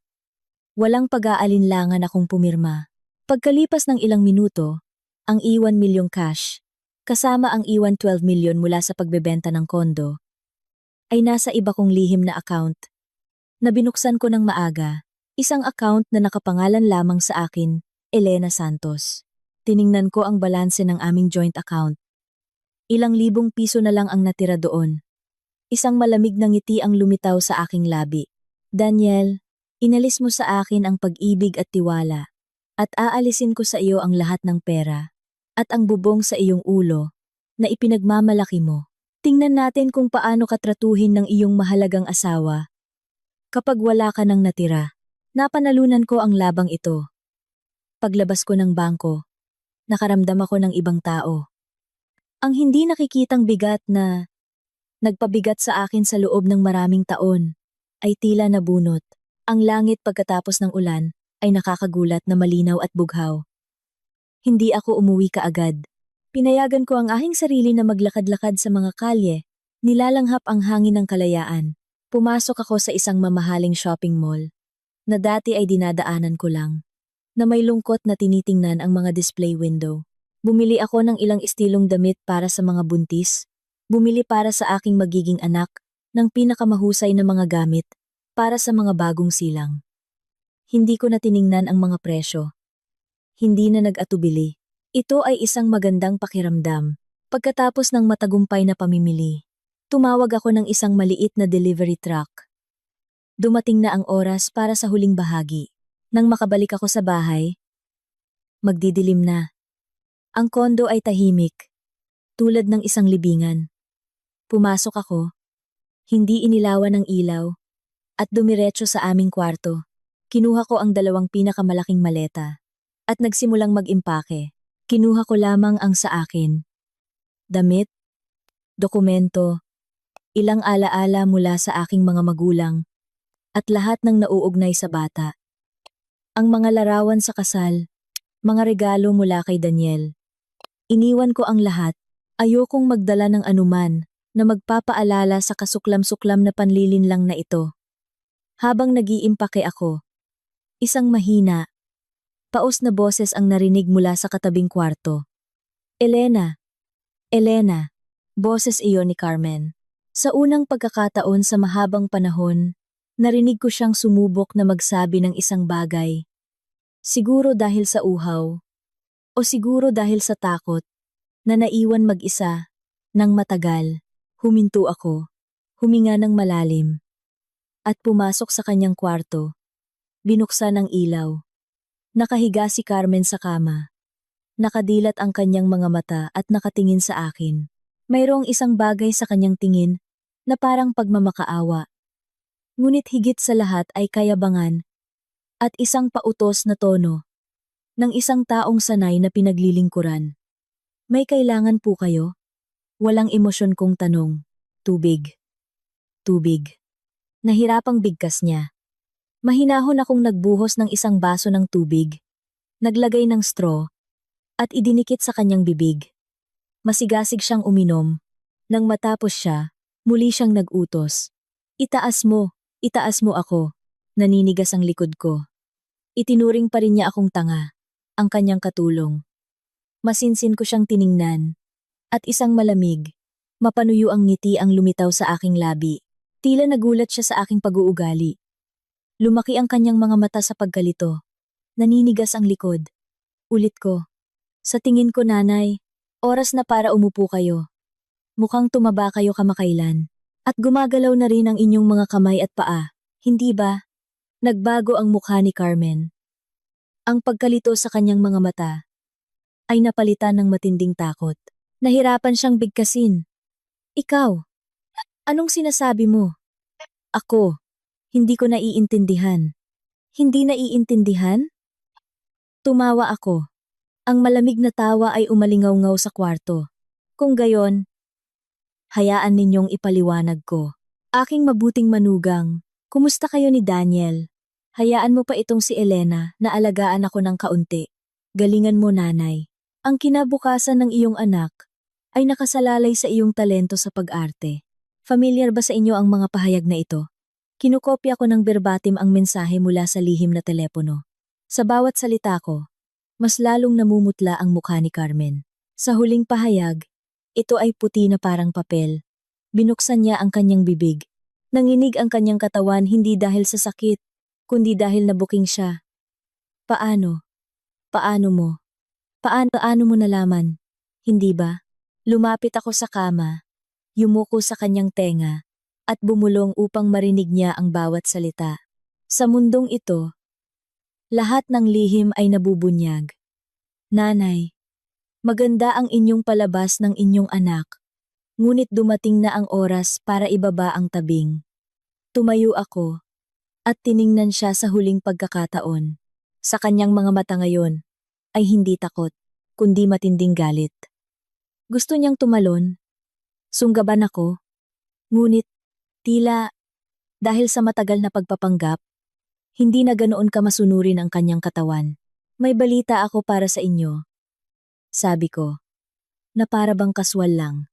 Speaker 1: Pagkalipas ng ilang minuto, ang iwan milyong cash, kasama ang iwan 12 milyon mula sa pagbebenta ng kondo, ay nasa iba kong lihim na account. Na binuksan ko ng maaga, isang account na nakapangalan lamang sa akin, Elena Santos. Tiningnan ko ang balanse ng aming joint account. Ilang libong piso na lang ang natira doon. Isang malamig na ngiti ang lumitaw sa aking labi. Daniel, inalis mo sa akin ang pag-ibig at tiwala, at aalisin ko sa iyo ang lahat ng pera, at ang bubong sa iyong ulo, na ipinagmamalaki mo. Tingnan natin kung paano katratuhin ng iyong mahalagang asawa. Kapag wala ka nang natira, napanalunan ko ang labang ito. Paglabas ko ng bangko, nakaramdam ako ng ibang tao. Ang hindi nakikitang bigat na nagpabigat sa akin sa loob ng maraming taon, ay tila nabunot. Ang langit pagkatapos ng ulan ay nakakagulat na malinaw at bughaw. Hindi ako umuwi kaagad. Pinayagan ko ang aking sarili na maglakad-lakad sa mga kalye, nilalanghap ang hangin ng kalayaan. Pumasok ako sa isang mamahaling shopping mall, na dati ay dinadaanan ko lang, na may lungkot na tinitingnan ang mga display window. Bumili ako ng ilang estilong damit para sa mga buntis. Bumili para sa aking magiging anak ng pinakamahusay na mga gamit para sa mga bagong silang. Hindi ko na tiningnan ang mga presyo. Hindi na nag-atubili. Ito ay isang magandang pakiramdam. Pagkatapos ng matagumpay na pamimili, tumawag ako ng isang maliit na delivery truck. Dumating na ang oras para sa huling bahagi. Nang makabalik ako sa bahay, magdidilim na. Ang kondo ay tahimik, tulad ng isang libingan. Pumasok ako, hindi inilawan ng ilaw, at dumiretso sa aming kwarto. Kinuha ko ang 2 pinakamalaking maleta, at nagsimulang mag-impake. Kinuha ko lamang ang sa akin. Damit, dokumento, ilang alaala mula sa aking mga magulang, at lahat ng nauugnay sa bata. Ang mga larawan sa kasal, mga regalo mula kay Daniel. Iniwan ko ang lahat, ayokong magdala ng anuman na magpapaalala sa kasuklam-suklam na panlilinlang na ito. Habang nag-iimpake ako, isang mahina, paos na boses ang narinig mula sa katabing kwarto. Elena! Elena! Boses iyon ni Carmen. Sa unang pagkakataon sa mahabang panahon, narinig ko siyang sumubok na magsabi ng isang bagay. Siguro dahil sa uhaw, o siguro dahil sa takot, na naiwan mag-isa, nang matagal. Huminto ako, huminga ng malalim, at pumasok sa kanyang kwarto. Binuksan ang ilaw. Nakahiga si Carmen sa kama. Nakadilat ang kanyang mga mata at nakatingin sa akin. Mayroong isang bagay sa kanyang tingin na parang pagmamakaawa. Ngunit higit sa lahat ay kayabangan at isang pautos na tono ng isang taong sanay na pinaglilingkuran. May kailangan po kayo? Walang emosyon kong tanong. Tubig. Tubig. Nahirapang bigkas niya. Mahinahon akong nagbuhos ng isang baso ng tubig, naglagay ng straw, at idinikit sa kanyang bibig. Masigasig siyang uminom. Nang matapos siya, muli siyang nag-utos. Itaas mo ako. Naninigas ang likod ko. Itinuring pa rin niya akong tanga, ang kanyang katulong. Masinsin ko siyang tiningnan, at isang malamig, mapanuyo ang ngiti ang lumitaw sa aking labi. Tila nagulat siya sa aking pag-uugali. Lumaki ang kanyang mga mata sa pagkalito. Naninigas ang likod. Ulit ko. Sa tingin ko, nanay, oras na para umupo kayo. Mukhang tumaba kayo kamakailan. At gumagalaw na rin ang inyong mga kamay at paa. Hindi ba? Nagbago ang mukha ni Carmen. Ang pagkalito sa kanyang mga mata ay napalitan ng matinding takot. Nahirapan siyang bigkasin. Ikaw, anong sinasabi mo? Ako, hindi ko naiintindihan. Hindi naiintindihan? Tumawa ako. Ang malamig na tawa ay umalingaw-ngaw sa kwarto. Kung gayon, hayaan ninyong ipaliwanag ko. Aking mabuting manugang, kumusta kayo ni Daniel? Hayaan mo pa itong si Elena na alagaan ako ng kaunti. Galingan mo, nanay. Ang kinabukasan ng iyong anak ay nakasalalay sa iyong talento sa pag-arte. Familiar ba sa inyo ang mga pahayag na ito? Kinukopya ko ng verbatim ang mensahe mula sa lihim na telepono. Sa bawat salita ko, mas lalong namumutla ang mukha ni Carmen. Sa huling pahayag, ito ay puti na parang papel. Binuksan niya ang kanyang bibig. Nanginig ang kanyang katawan hindi dahil sa sakit, kundi dahil nabuking siya. Paano? Paano mo? Paano mo nalaman? Hindi ba? Lumapit ako sa kama, yumuko sa kanyang tenga, at bumulong upang marinig niya ang bawat salita. Sa mundong ito, lahat ng lihim ay nabubunyag. Nanay, maganda ang inyong palabas ng inyong anak, ngunit dumating na ang oras para ibaba ang tabing. Tumayo ako, at tiningnan siya sa huling pagkakataon. Sa kanyang mga mata ngayon, ay hindi takot, kundi matinding galit. Gusto niyang tumalon. Sunggaban ako. Ngunit, tila, dahil sa matagal na pagpapanggap, hindi na ganoon kamasunurin ang kanyang katawan. May balita ako para sa inyo. Sabi ko, na para bang kaswal lang.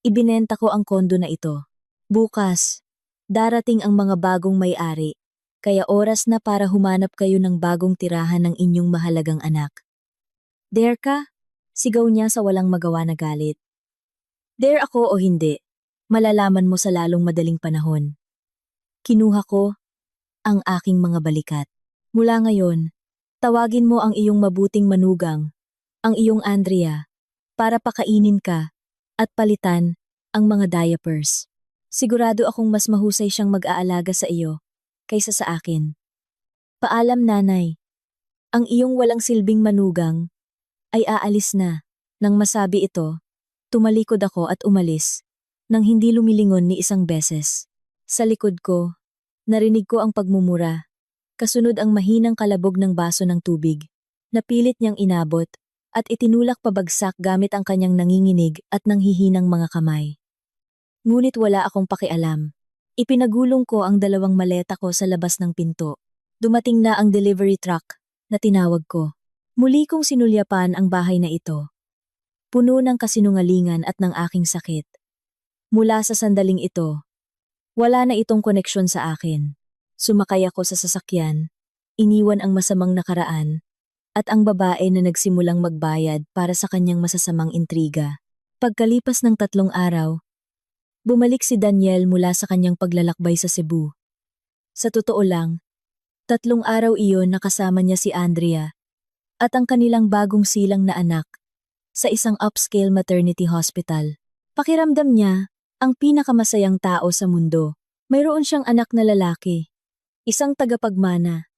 Speaker 1: Ibinenta ko ang kondo na ito. Bukas, darating ang mga bagong may-ari, kaya oras na para humanap kayo ng bagong tirahan ng inyong mahalagang anak. Dare ka? Sigaw niya sa walang magawa na galit. Dare ako o hindi, malalaman mo sa lalong madaling panahon. Kinuha ko ang aking mga balikat. Mula ngayon, tawagin mo ang iyong mabuting manugang, ang iyong Andrea, para pakainin ka at palitan ang mga diapers. Sigurado akong mas mahusay siyang mag-aalaga sa iyo kaysa sa akin. Paalam, nanay. Ang iyong walang silbing manugang ay aalis na. Nang masabi ito, tumalikod ako at umalis, nang hindi lumilingon ni isang beses. Sa likod ko, narinig ko ang pagmumura, kasunod ang mahinang kalabog ng baso ng tubig. Napilit niyang inabot, at itinulak pabagsak gamit ang kanyang nanginginig at nanghihinang mga kamay. Ngunit wala akong pakialam. Ipinagulong ko ang 2 maleta ko sa labas ng pinto. Dumating na ang delivery truck na tinawag ko. Muli kong sinulyapan ang bahay na ito. Puno ng kasinungalingan at ng aking sakit. Mula sa sandaling ito, wala na itong koneksyon sa akin. Sumakay ako sa sasakyan, iniwan ang masamang nakaraan, at ang babae na nagsimulang magbayad para sa kanyang masasamang intriga. Pagkalipas ng 3 araw, bumalik si Daniel mula sa kanyang paglalakbay sa Cebu. Sa totoo lang, 3 araw iyon nakasama niya si Andrea at ang kanilang bagong silang na anak sa isang upscale maternity hospital. Pakiramdam niya, ang pinakamasayang tao sa mundo. Mayroon siyang anak na lalaki, isang tagapagmana,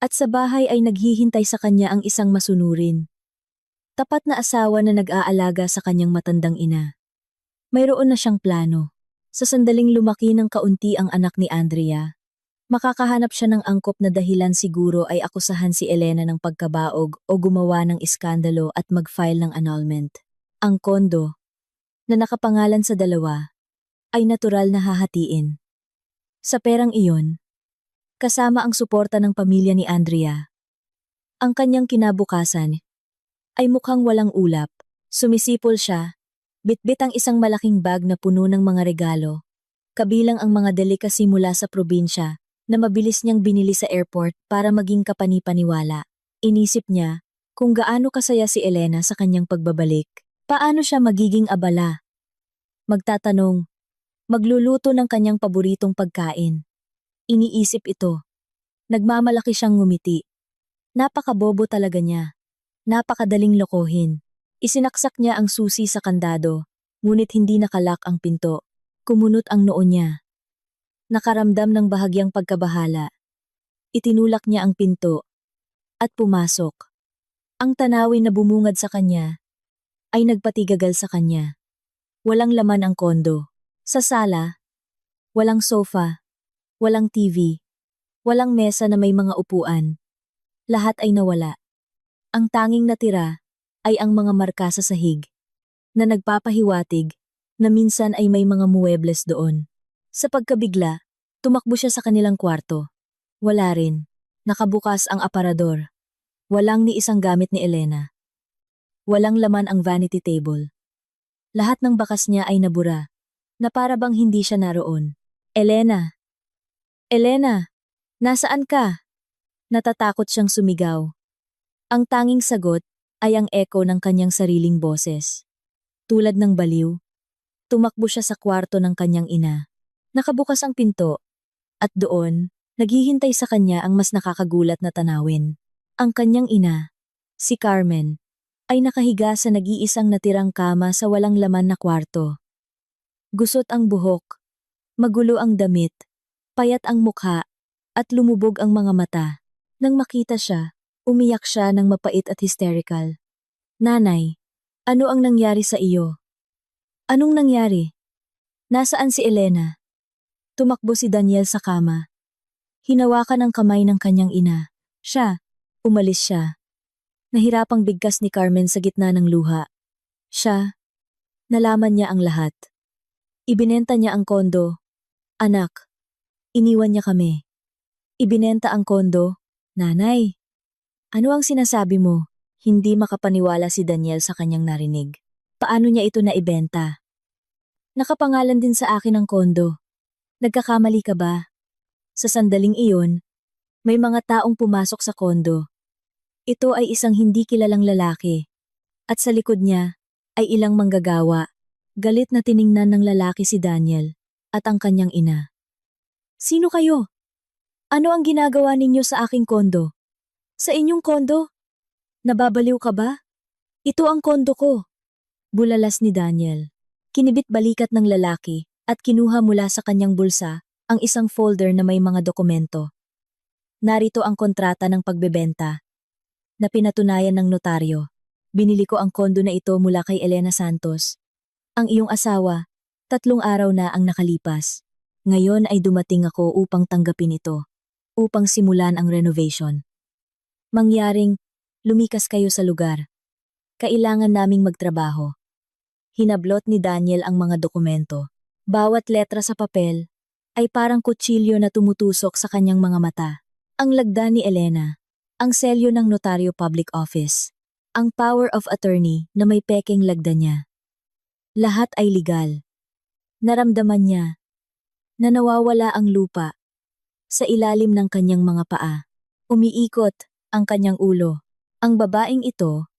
Speaker 1: at sa bahay ay naghihintay sa kanya ang isang masunurin. Tapat na asawa na nag-aalaga sa kanyang matandang ina. Mayroon na siyang plano. Sa sandaling lumaki ng kaunti ang anak ni Andrea, makakahanap siya ng angkop na dahilan siguro ay akusahan si Elena ng pagkabaog o gumawa ng iskandalo at mag-file ng annulment. Ang kondo, na nakapangalan sa dalawa, ay natural na hahatiin. Sa perang iyon, kasama ang suporta ng pamilya ni Andrea, ang kanyang kinabukasan ay mukhang walang ulap. Sumisipol siya, bitbit ang isang malaking bag na puno ng mga regalo, kabilang ang mga delikasi mula sa probinsya na mabilis niyang binili sa airport para maging kapani-paniwala. Inisip niya kung gaano kasaya si Elena sa kanyang pagbabalik. Paano siya magiging abala? Magtatanong, magluluto ng kanyang paboritong pagkain. Iniisip ito. Nagmamalaki siyang ngumiti. Napakabobo talaga niya. Napakadaling lokohin. Isinaksak niya ang susi sa kandado, ngunit hindi nakalak ang pinto. Kumunot ang noo niya. Nakaramdam ng bahagyang pagkabahala. Itinulak niya ang pinto at pumasok. Ang tanawin na bumungad sa kanya ay nagpatigagal sa kanya. Walang laman ang kondo. Sa sala, walang sofa, walang TV, walang mesa na may mga upuan. Lahat ay nawala. Ang tanging natira ay ang mga marka sa sahig na nagpapahiwatig na minsan ay may mga muebles doon. Sa pagkabigla, tumakbo siya sa kanilang kwarto. Wala rin. Nakabukas ang aparador. Walang ni isang gamit ni Elena. Walang laman ang vanity table. Lahat ng bakas niya ay nabura, na para bang hindi siya naroon. Elena! Elena! Nasaan ka? Natatakot siyang sumigaw. Ang tanging sagot ay ang echo ng kanyang sariling boses. Tulad ng baliw, tumakbo siya sa kwarto ng kanyang ina. Nakabukas ang pinto, at doon, naghihintay sa kanya ang mas nakakagulat na tanawin. Ang kanyang ina, si Carmen, ay nakahiga sa nag-iisang natirang kama sa walang laman na kwarto. Gusot ang buhok, magulo ang damit, payat ang mukha, at lumubog ang mga mata. Nang makita siya, umiyak siya ng mapait at hysterical. Nanay, ano ang nangyari sa iyo? Anong nangyari? Nasaan si Elena? Tumakbo si Daniel sa kama. Hinawakan ang kamay ng kanyang ina. Umalis siya. Nahirapang bigkas ni Carmen sa gitna ng luha. Nalaman niya ang lahat. Ibinenta niya ang kondo. Anak, iniwan niya kami. Ibinenta ang kondo. Nanay, ano ang sinasabi mo? Hindi makapaniwala si Daniel sa kanyang narinig. Paano niya ito naibenta? Nakapangalan din sa akin ang kondo. Nagkakamali ka ba? Sa sandaling iyon, may mga taong pumasok sa kondo. Ito ay isang hindi kilalang lalaki. At sa likod niya ay ilang manggagawa. Galit na tiningnan ng lalaki si Daniel at ang kanyang ina. Sino kayo? Ano ang ginagawa ninyo sa aking kondo? Sa inyong kondo? Nababaliw ka ba? Ito ang kondo ko. Bulalas ni Daniel. Kinibit balikat ng lalaki at kinuha mula sa kanyang bulsa ang isang folder na may mga dokumento. Narito ang kontrata ng pagbebenta na pinatunayan ng notaryo. Binili ko ang kondo na ito mula kay Elena Santos. Ang iyong asawa, 3 araw na ang nakalipas. Ngayon ay dumating ako upang tanggapin ito, upang simulan ang renovation. Mangyaring, lumikas kayo sa lugar. Kailangan naming magtrabaho. Hinablot ni Daniel ang mga dokumento. Bawat letra sa papel ay parang kutsilyo na tumutusok sa kanyang mga mata. Ang lagda ni Elena, ang selyo ng notaryo public office, ang power of attorney na may pekeng lagda niya. Lahat ay legal. Naramdaman niya na nawawala ang lupa sa ilalim ng kanyang mga paa. Umiikot ang kanyang ulo. Ang babaeng ito,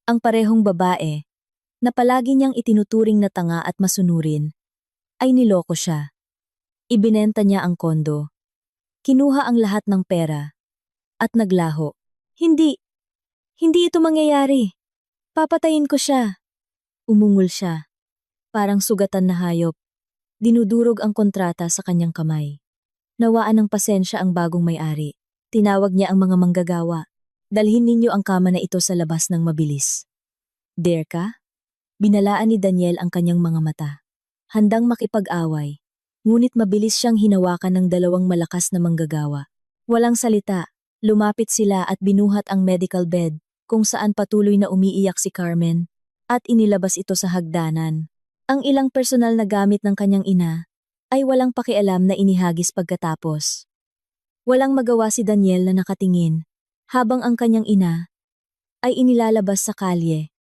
Speaker 1: ang parehong babae, na palagi niyang itinuturing na tanga at masunurin, ay niloko siya. Ibinenta niya ang kondo. Kinuha ang lahat ng pera at naglaho. Hindi ito mangyayari. Papatayin ko siya. Umungol siya. Parang sugatan na hayop. Dinudurog ang kontrata sa kanyang kamay. Nawaan ng pasensya ang bagong may-ari. Tinawag niya ang mga manggagawa. Dalhin ninyo ang kama na ito sa labas ng mabilis. Dare ka? Binalaan ni Daniel ang kanyang mga mata. Handang makipag-away, ngunit mabilis siyang hinawakan ng 2 malakas na manggagawa. Walang salita, lumapit sila at binuhat ang medical bed kung saan patuloy na umiiyak si Carmen. at inilabas ito sa hagdanan. Ang ilang personal na gamit ng kanyang ina ay walang pakialam na inihagis pagkatapos. Walang magawa si Daniel na nakatingin habang ang kanyang ina ay inilalabas sa kalye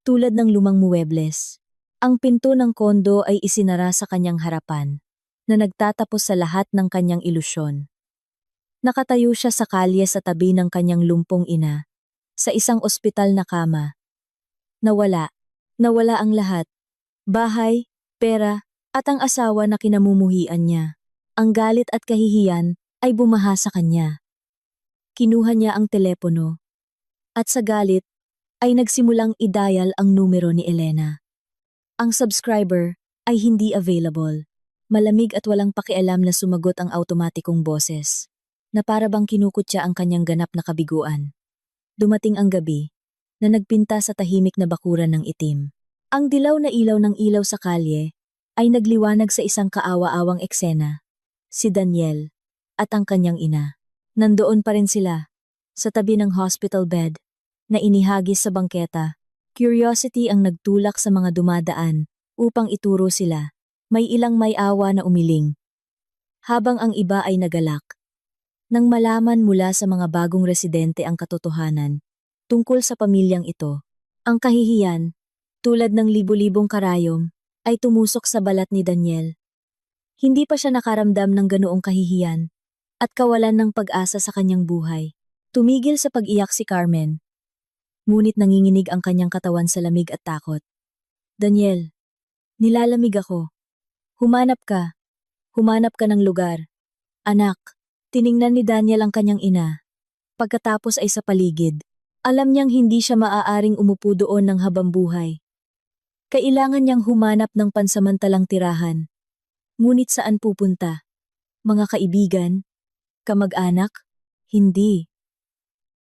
Speaker 1: tulad ng lumang muwebles. Ang pinto ng kondo ay isinara sa kanyang harapan na nagtatapos sa lahat ng kanyang ilusyon. Nakatayo siya sa kalye sa tabi ng kanyang lumpong ina sa isang ospital na kama. Nawala ang lahat. Bahay, pera, at ang asawa na kinamumuhian niya. Ang galit at kahihiyan ay bumaha sa kanya. Kinuha niya ang telepono. At sa galit, ay nagsimulang i-dial ang numero ni Elena. Ang subscriber ay hindi available. Malamig at walang pakialam na sumagot ang automatikong boses, na para bang kinukutya ang kanyang ganap na kabiguan. Dumating ang gabi, na nagpinta sa tahimik na bakuran ng itim. Ang dilaw na ilaw ng ilaw sa kalye ay nagliwanag sa isang kaawa-awang eksena. Si Daniel at ang kanyang ina. Nandoon pa rin sila, sa tabi ng hospital bed, na inihagis sa bangketa. Curiosity ang nagtulak sa mga dumadaan upang ituro sila. May ilang may awa na umiling, habang ang iba ay nagalak. Nang malaman mula sa mga bagong residente ang katotohanan tungkol sa pamilyang ito, ang kahihiyan, tulad ng libu-libong karayom, ay tumusok sa balat ni Daniel. Hindi pa siya nakaramdam ng ganoong kahihiyan at kawalan ng pag-asa sa kanyang buhay. Tumigil sa pag-iyak si Carmen, ngunit nanginginig ang kanyang katawan sa lamig at takot. Daniel, nilalamig ako. Humanap ka ng lugar. Anak, tiningnan ni Daniel ang kanyang ina. Pagkatapos ay sa paligid. Alam niyang hindi siya maaaring umupo doon ng habang buhay. Kailangan niyang humanap ng pansamantalang tirahan. Ngunit saan pupunta? Mga kaibigan? Kamag-anak? Hindi.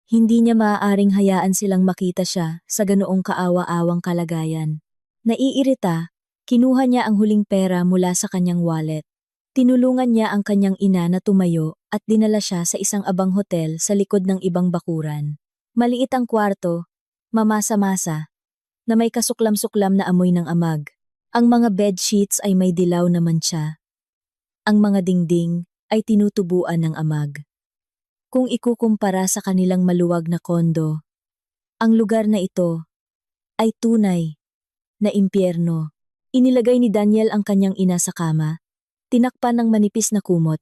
Speaker 1: Hindi niya maaaring hayaan silang makita siya sa ganoong kaawa-awang kalagayan. Naiirita, kinuha niya ang huling pera mula sa kanyang wallet. Tinulungan niya ang kanyang ina na tumayo at dinala siya sa isang abang hotel sa likod ng ibang bakuran. Maliit ang kwarto, mamasa-masa, na may kasuklam-suklam na amoy ng amag. Ang mga bedsheets ay may dilaw na mantsa. Ang mga dingding ay tinutubuan ng amag. Kung ikukumpara sa kanilang maluwag na kondo, ang lugar na ito ay tunay na impyerno. Inilagay ni Daniel ang kanyang ina sa kama, tinakpan ng manipis na kumot.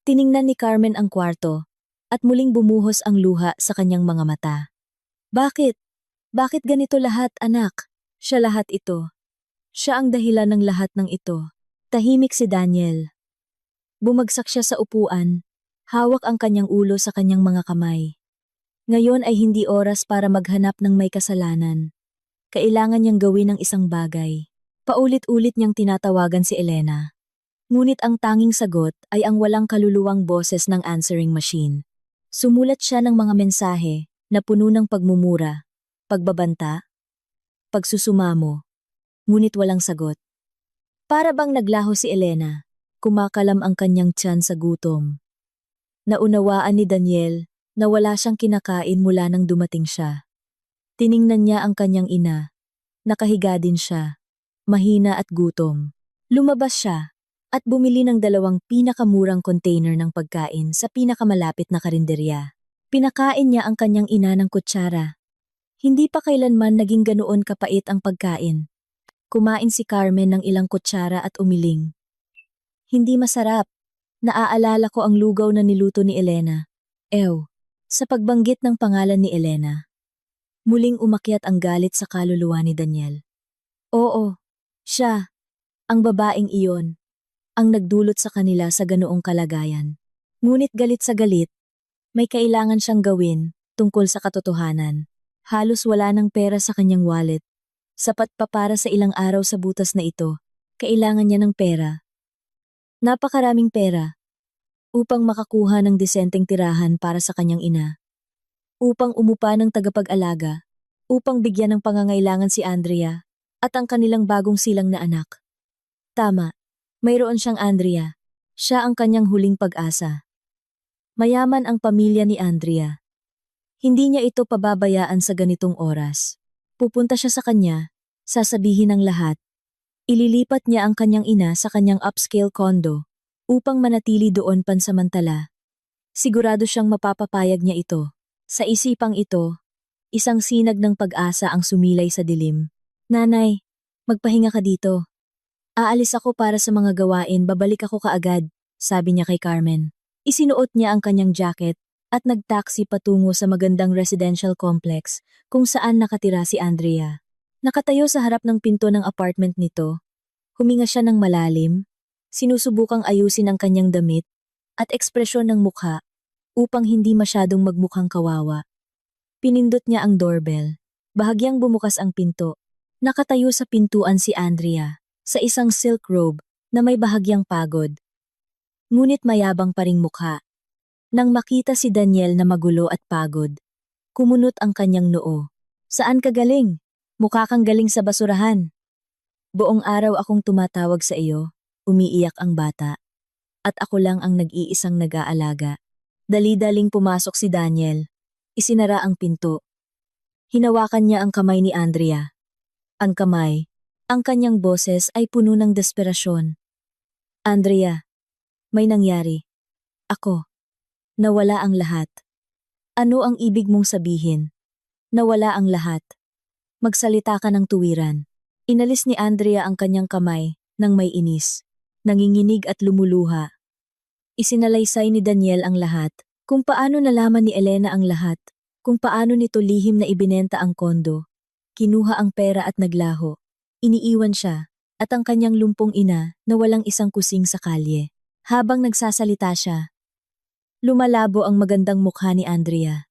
Speaker 1: Tiningnan ni Carmen ang kwarto, at muling bumuhos ang luha sa kanyang mga mata. Bakit? Bakit ganito lahat, anak? Siya lahat ito. Siya ang dahilan ng lahat ng ito. Tahimik si Daniel. Bumagsak siya sa upuan, hawak ang kanyang ulo sa kanyang mga kamay. Ngayon ay hindi oras para maghanap ng may kasalanan. Kailangan niyang gawin ang isang bagay. Paulit-ulit niyang tinatawagan si Elena. Ngunit ang tanging sagot ay ang walang kaluluwang boses ng answering machine. Sumulat siya ng mga mensahe na puno ng pagmumura, pagbabanta, pagsusumamo. Ngunit walang sagot. Para bang naglaho si Elena, kumakalam ang kanyang tiyan sa gutom. Naunawaan ni Daniel na wala siyang kinakain mula nang dumating siya. Tiningnan niya ang kanyang ina. Nakahiga din siya. Mahina at gutom. Lumabas siya at bumili ng 2 pinakamurang container ng pagkain sa pinakamalapit na karinderya. Pinakain niya ang kanyang ina ng kutsara. Hindi pa kailanman naging ganoon kapait ang pagkain. Kumain si Carmen ng ilang kutsara at umiling. Hindi masarap. Naaalala ko ang lugaw na niluto ni Elena. Ew, sa pagbanggit ng pangalan ni Elena. Muling umakyat ang galit sa kaluluwa ni Daniel. Oo. Siya, ang babaeng iyon, ang nagdulot sa kanila sa ganoong kalagayan. Ngunit galit sa galit, may kailangan siyang gawin tungkol sa katotohanan. Halos wala ng pera sa kanyang wallet. Sapat pa para sa ilang araw sa butas na ito. Kailangan niya ng pera. Napakaraming pera. Upang makakuha ng disenteng tirahan para sa kanyang ina. Upang umupa ng tagapag-alaga. Upang bigyan ng pangangailangan si Andrea at ang kanilang bagong silang na anak. Tama, mayroon siyang Andrea. Siya ang kanyang huling pag-asa. Mayaman ang pamilya ni Andrea. Hindi niya ito pababayaan sa ganitong oras. Pupunta siya sa kanya, sasabihin ng lahat. Ililipat niya ang kanyang ina sa kanyang upscale condo upang manatili doon pansamantala. Sigurado siyang mapapapayag niya ito. Sa isipang ito, isang sinag ng pag-asa ang sumilay sa dilim. Nanay, magpahinga ka dito. Aalis ako para sa mga gawain, babalik ako kaagad, sabi niya kay Carmen. Isinuot niya ang kanyang jacket at nagtaksi patungo sa magandang residential complex kung saan nakatira si Andrea. Nakatayo sa harap ng pinto ng apartment nito. Huminga siya ng malalim, sinusubukang ayusin ang kanyang damit at ekspresyon ng mukha upang hindi masyadong magmukhang kawawa. Pinindot niya ang doorbell. Bahagyang bumukas ang pinto. Nakatayo sa pintuan si Andrea sa isang silk robe na may bahagyang pagod. Ngunit mayabang pa ring mukha. Nang makita si Daniel na magulo at pagod, kumunot ang kanyang noo. Saan ka galing? Mukha kang galing sa basurahan. Buong araw akong tumatawag sa iyo, umiiyak ang bata. At ako lang ang nag-iisang nag-aalaga. Dali-daling pumasok si Daniel. Isinara ang pinto. Hinawakan niya ang kamay ni Andrea. Ang kamay, ang kanyang boses ay puno ng desperasyon. Andrea, may nangyari. Ako. Nawala ang lahat. Ano ang ibig mong sabihin? Nawala ang lahat. Magsalita ka ng tuwiran. Inalis ni Andrea ang kanyang kamay nang may inis. Nanginginig at lumuluha. Isinalaysay ni Daniel ang lahat, kung paano nalaman ni Elena ang lahat, kung paano nito lihim na ibinenta ang kondo. Kinuha ang pera at naglaho. Iniiwan siya, at ang kanyang lumpong ina na walang isang kusing sa kalye. Habang nagsasalita siya, lumalabo ang magandang mukha ni Andrea.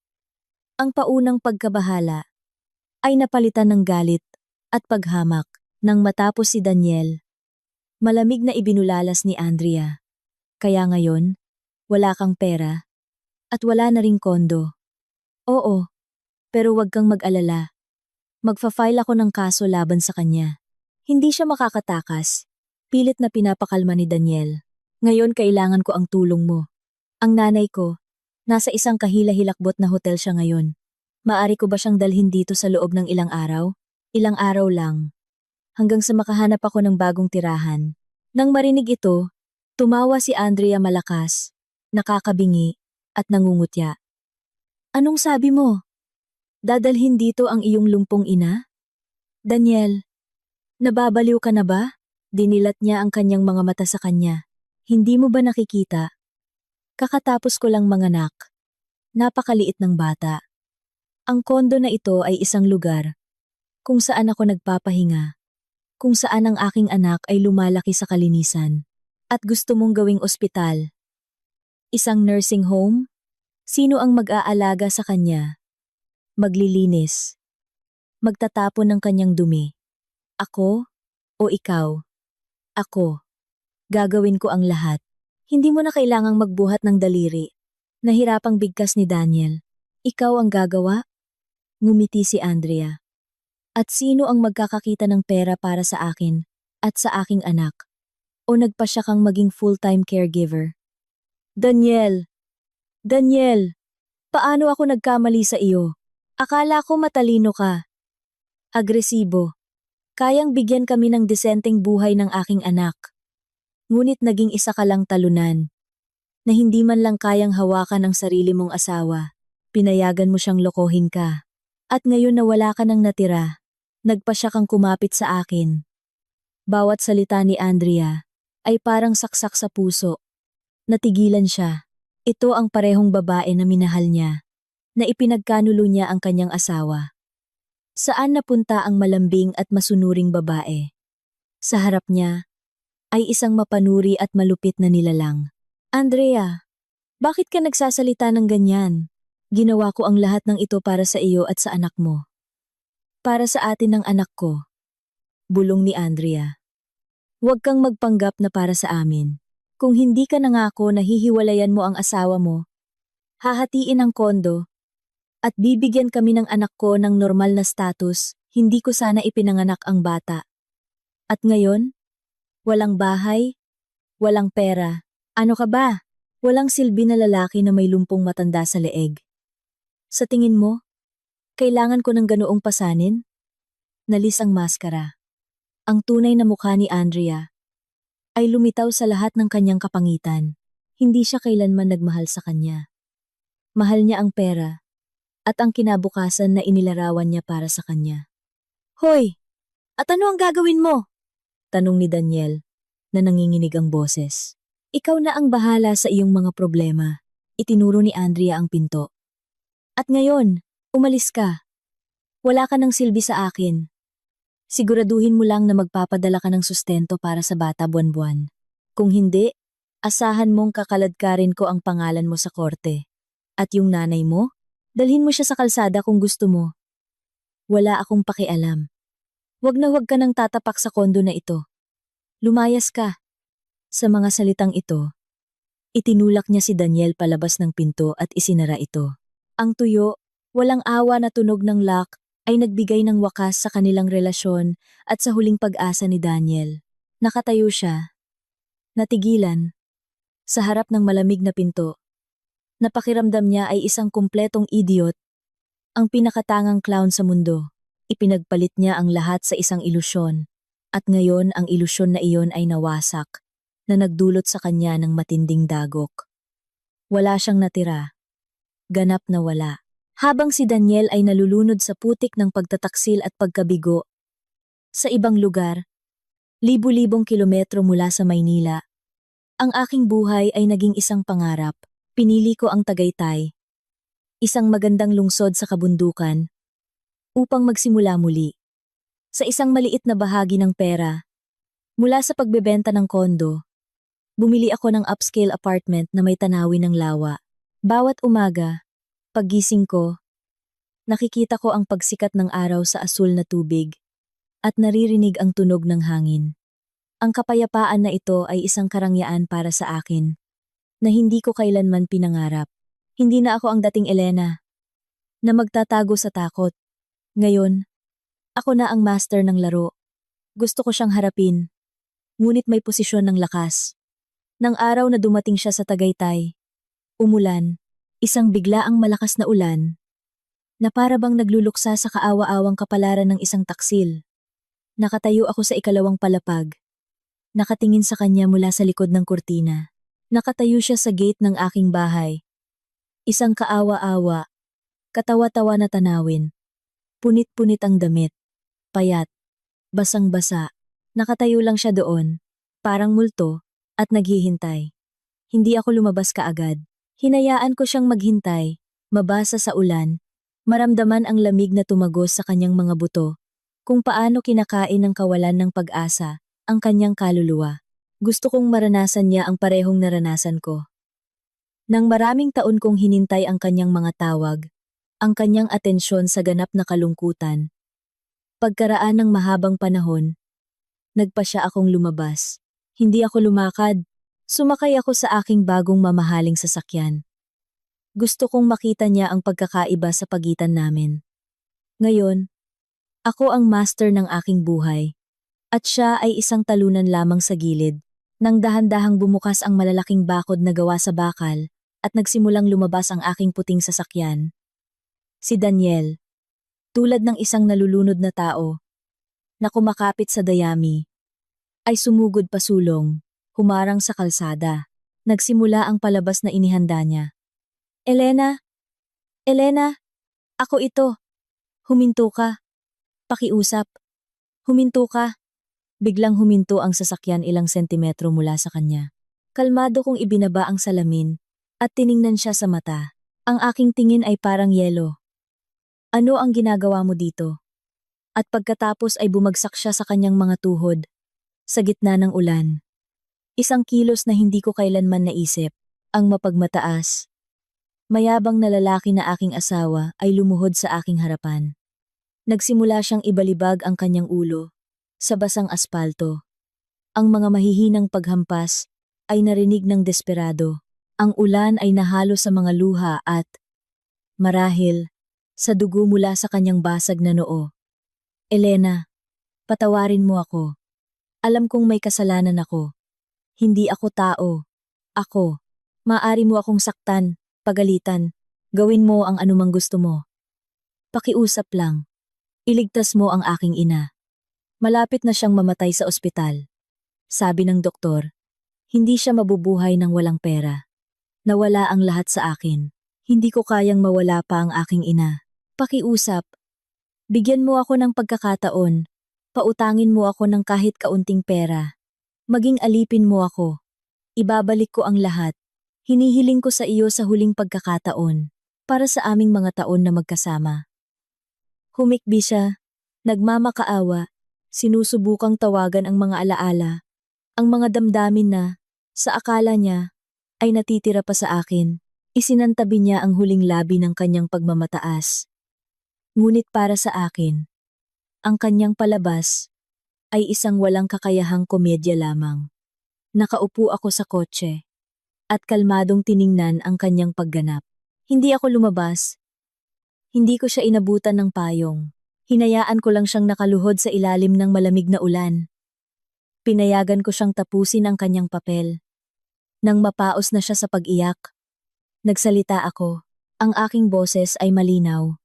Speaker 1: Ang paunang pagkabahala ay napalitan ng galit at paghamak nang matapos si Daniel. Malamig na ibinulalas ni Andrea. Kaya ngayon, wala kang pera at wala na ring kondo. Oo, pero wag kang mag-alala. Magfa-file ako ng kaso laban sa kanya. Hindi siya makakatakas. Pilit na pinapakalma ni Daniel. Ngayon kailangan ko ang tulong mo. Ang nanay ko, nasa isang kahila-hilakbot na hotel siya ngayon. Maari ko ba siyang dalhin dito sa loob ng ilang araw? Ilang araw lang. Hanggang sa makahanap ako ng bagong tirahan. Nang marinig ito, tumawa si Andrea malakas, nakakabingi, at nangungutya. Anong sabi mo? Dadalhin dito ang iyong lumpong ina? Daniel, nababaliw ka na ba? Dinilat niya ang kanyang mga mata sa kanya. Hindi mo ba nakikita? Kakatapos ko lang manganak. Napakaliit ng bata. Ang kondo na ito ay isang lugar kung saan ako nagpapahinga, kung saan ang aking anak ay lumalaki sa kalinisan. At gusto mong gawing ospital? Isang nursing home? Sino ang mag-aalaga sa kanya? Maglilinis. Magtatapon ng kanyang dumi. Ako o ikaw? Ako. Gagawin ko ang lahat. Hindi mo na kailangang magbuhat ng daliri. Nahirapang bigkas ni Daniel. Ikaw ang gagawa? Ngumiti si Andrea. At sino ang magkakakita ng pera para sa akin at sa aking anak? O nagpasya kang maging full-time caregiver? Daniel! Daniel! Paano ako nagkamali sa iyo? Akala ko matalino ka. Agresibo. Kayang bigyan kami ng desenteng buhay ng aking anak. Ngunit naging isa ka lang talunan, na hindi man lang kayang hawakan ang sarili mong asawa. Pinayagan mo siyang lokohin ka. At ngayon na wala ka nang natira, nagpasya kang kumapit sa akin. Bawat salita ni Andrea ay parang saksak sa puso. Natigilan siya. Ito ang parehong babae na minahal niya, na ipinagkanulo niya ang kanyang asawa. Saan napunta ang malambing at masunuring babae? Sa harap niya ay isang mapanuri at malupit na nilalang. Andrea, bakit ka nagsasalita ng ganyan? Ginawa ko ang lahat ng ito para sa iyo at sa anak mo. Para sa atin ng anak ko. Bulong ni Andrea. Huwag kang magpanggap na para sa amin. Kung hindi ka nangako na hihiwalayan mo ang asawa mo, hahatiin ang kondo, at bibigyan kami ng anak ko ng normal na status, hindi ko sana ipinanganak ang bata. At ngayon, walang bahay, walang pera. Ano ka ba? Walang silbi na lalaki na may lumpong matanda sa leeg. Sa tingin mo, kailangan ko ng ganoong pasanin? Nalis ang maskara. Ang tunay na mukha ni Andrea ay lumitaw sa lahat ng kanyang kapangitan. Hindi siya kailanman nagmahal sa kanya. Mahal niya ang pera at ang kinabukasan na inilarawan niya para sa kanya. Hoy! At ano ang gagawin mo? Tanong ni Daniel na nanginginig ang boses. Ikaw na ang bahala sa iyong mga problema. Itinuro ni Andrea ang pinto. At ngayon, umalis ka. Wala ka ng silbi sa akin. Siguraduhin mo lang na magpapadala ka ng sustento para sa bata buwan-buwan. Kung hindi, asahan mong kakaladkarin ko ang pangalan mo sa korte. At yung nanay mo, dalhin mo siya sa kalsada kung gusto mo. Wala akong pakialam. Huwag na huwag ka nang tatapak sa kondo na ito. Lumayas ka. Sa mga salitang ito, itinulak niya si Daniel palabas ng pinto at isinara ito. Ang tuyo, walang awa na tunog ng lock ay nagbigay ng wakas sa kanilang relasyon at sa huling pag-asa ni Daniel. Nakatayo siya. Natigilan. Sa harap ng malamig na pinto. Napakiramdam niya ay isang kumpletong idiot. Ang pinakatangang clown sa mundo. Ipinagpalit niya ang lahat sa isang ilusyon. At ngayon ang ilusyon na iyon ay nawasak, na nagdulot sa kanya ng matinding dagok. Wala siyang natira. Ganap na wala. Habang si Daniel ay nalulunod sa putik ng pagtataksil at pagkabigo. Sa ibang lugar, libu-libong kilometro mula sa Maynila, ang aking buhay ay naging isang pangarap. Pinili ko ang Tagaytay, isang magandang lungsod sa kabundukan, upang magsimula muli. Sa isang maliit na bahagi ng pera, mula sa pagbebenta ng kondo, bumili ako ng upscale apartment na may tanawin ng lawa. Bawat umaga, paggising ko, nakikita ko ang pagsikat ng araw sa asul na tubig at naririnig ang tunog ng hangin. Ang kapayapaan na ito ay isang karangyaan para sa akin na hindi ko kailanman pinangarap. Hindi na ako ang dating Elena na magtatago sa takot. Ngayon, ako na ang master ng laro. Gusto ko siyang harapin, ngunit may posisyon ng lakas. Nang araw na dumating siya sa Tagaytay, umulan. Isang biglaang malakas na ulan, na para bang nagluluksa sa kaawa-awang kapalaran ng isang taksil. Nakatayo ako sa ikalawang palapag. Nakatingin sa kanya mula sa likod ng kurtina. Nakatayo siya sa gate ng aking bahay. Isang kaawa-awa, katawa-tawa na tanawin. Punit-punit ang damit. Payat, basang-basa. Nakatayo lang siya doon, parang multo, at naghihintay. Hindi ako lumabas kaagad. Hinayaan ko siyang maghintay, mabasa sa ulan, maramdaman ang lamig na tumagos sa kanyang mga buto, kung paano kinakain ng kawalan ng pag-asa ang kanyang kaluluwa. Gusto kong maranasan niya ang parehong naranasan ko. Nang maraming taon kong hinintay ang kanyang mga tawag, ang kanyang atensyon sa ganap na kalungkutan. Pagkaraan ng mahabang panahon, nagpasya akong lumabas. Hindi ako lumakad. Sumakay ako sa aking bagong mamahaling sasakyan. Gusto kong makita niya ang pagkakaiba sa pagitan namin. Ngayon, ako ang master ng aking buhay, at siya ay isang talunan lamang sa gilid. Nang dahan-dahang bumukas ang malalaking bakod na gawa sa bakal, at nagsimulang lumabas ang aking puting sasakyan. Si Daniel, tulad ng isang nalulunod na tao, na kumakapit sa dayami, ay sumugod pasulong. Humarang sa kalsada. Nagsimula ang palabas na inihanda niya. Elena! Elena! Ako ito! Huminto ka! Pakiusap! Huminto ka! Biglang huminto ang sasakyan ilang sentimetro mula sa kanya. Kalmado kong ibinaba ang salamin at tiningnan siya sa mata. Ang aking tingin ay parang yelo. Ano ang ginagawa mo dito? At pagkatapos ay bumagsak siya sa kanyang mga tuhod, sa gitna ng ulan. Isang kilos na hindi ko kailanman naisip, ang mapagmataas. Mayabang na lalaki na aking asawa ay lumuhod sa aking harapan. Nagsimula siyang ibalibag ang kanyang ulo sa basang aspalto. Ang mga mahihinang paghampas ay narinig ng desperado. Ang ulan ay nahalo sa mga luha at, marahil, sa dugo mula sa kanyang basag na noo. Elena, patawarin mo ako. Alam kong may kasalanan ako. Hindi ako tao. Ako. Maaari mo akong saktan, pagalitan. Gawin mo ang anumang gusto mo. Pakiusap lang. Iligtas mo ang aking ina. Malapit na siyang mamatay sa ospital. Sabi ng doktor, hindi siya mabubuhay ng walang pera. Nawala ang lahat sa akin. Hindi ko kayang mawala pa ang aking ina. Pakiusap. Bigyan mo ako ng pagkakataon. Pautangin mo ako ng kahit kaunting pera. Maging alipin mo ako. Ibabalik ko ang lahat. Hinihiling ko sa iyo sa huling pagkakataon. Para sa aming mga taon na magkasama. Humikbi siya. Nagmamakaawa. Sinusubukang tawagan ang mga alaala. Ang mga damdamin na, sa akala niya, ay natitira pa sa akin. Isinantabi niya ang huling labi ng kanyang pagmamataas. Ngunit para sa akin, ang kanyang palabas ay isang walang kakayahang komedya lamang. Nakaupo ako sa kotse at kalmadong tiningnan ang kanyang pagganap. Hindi ako lumabas. Hindi ko siya inabutan ng payong. Hinayaan ko lang siyang nakaluhod sa ilalim ng malamig na ulan. Pinayagan ko siyang tapusin ang kanyang papel. Nang mapaos na siya sa pag-iyak, nagsalita ako. Ang aking boses ay malinaw.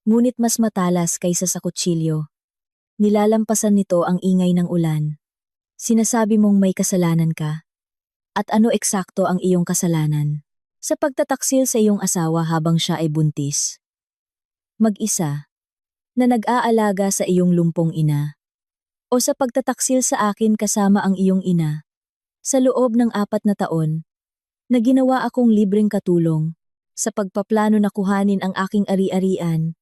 Speaker 1: Ngunit mas matalas kaysa sa kutsilyo. Nilalampasan nito ang ingay ng ulan. Sinasabi mong may kasalanan ka. At ano eksakto ang iyong kasalanan? Sa pagtataksil sa iyong asawa habang siya ay buntis. Mag-isa. Na nag-aalaga sa iyong lumpong ina. O sa pagtataksil sa akin kasama ang iyong ina. Sa loob ng 4 na taon, na ginawa akong libreng katulong sa pagpaplano na kuhanin ang aking ari-arian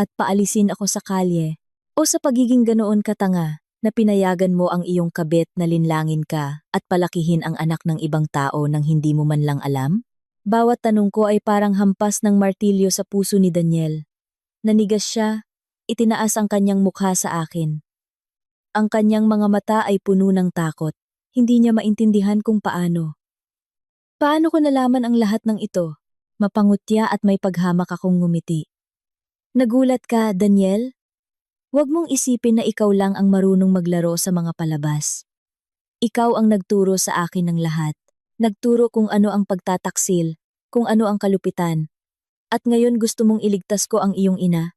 Speaker 1: at paalisin ako sa kalye. O sa pagiging ganoon katanga na pinayagan mo ang iyong kabit na linlangin ka at palakihin ang anak ng ibang tao nang hindi mo man lang alam? Bawat tanong ko ay parang hampas ng martilyo sa puso ni Daniel. Nanigas siya, itinaas ang kanyang mukha sa akin. Ang kanyang mga mata ay puno ng takot. Hindi niya maintindihan kung paano. Paano ko nalaman ang lahat ng ito? Mapangutya at may paghamak akong ngumiti. Nagulat ka, Daniel? Huwag mong isipin na ikaw lang ang marunong maglaro sa mga palabas. Ikaw ang nagturo sa akin ng lahat. Nagturo kung ano ang pagtataksil, kung ano ang kalupitan. At ngayon gusto mong iligtas ko ang iyong ina?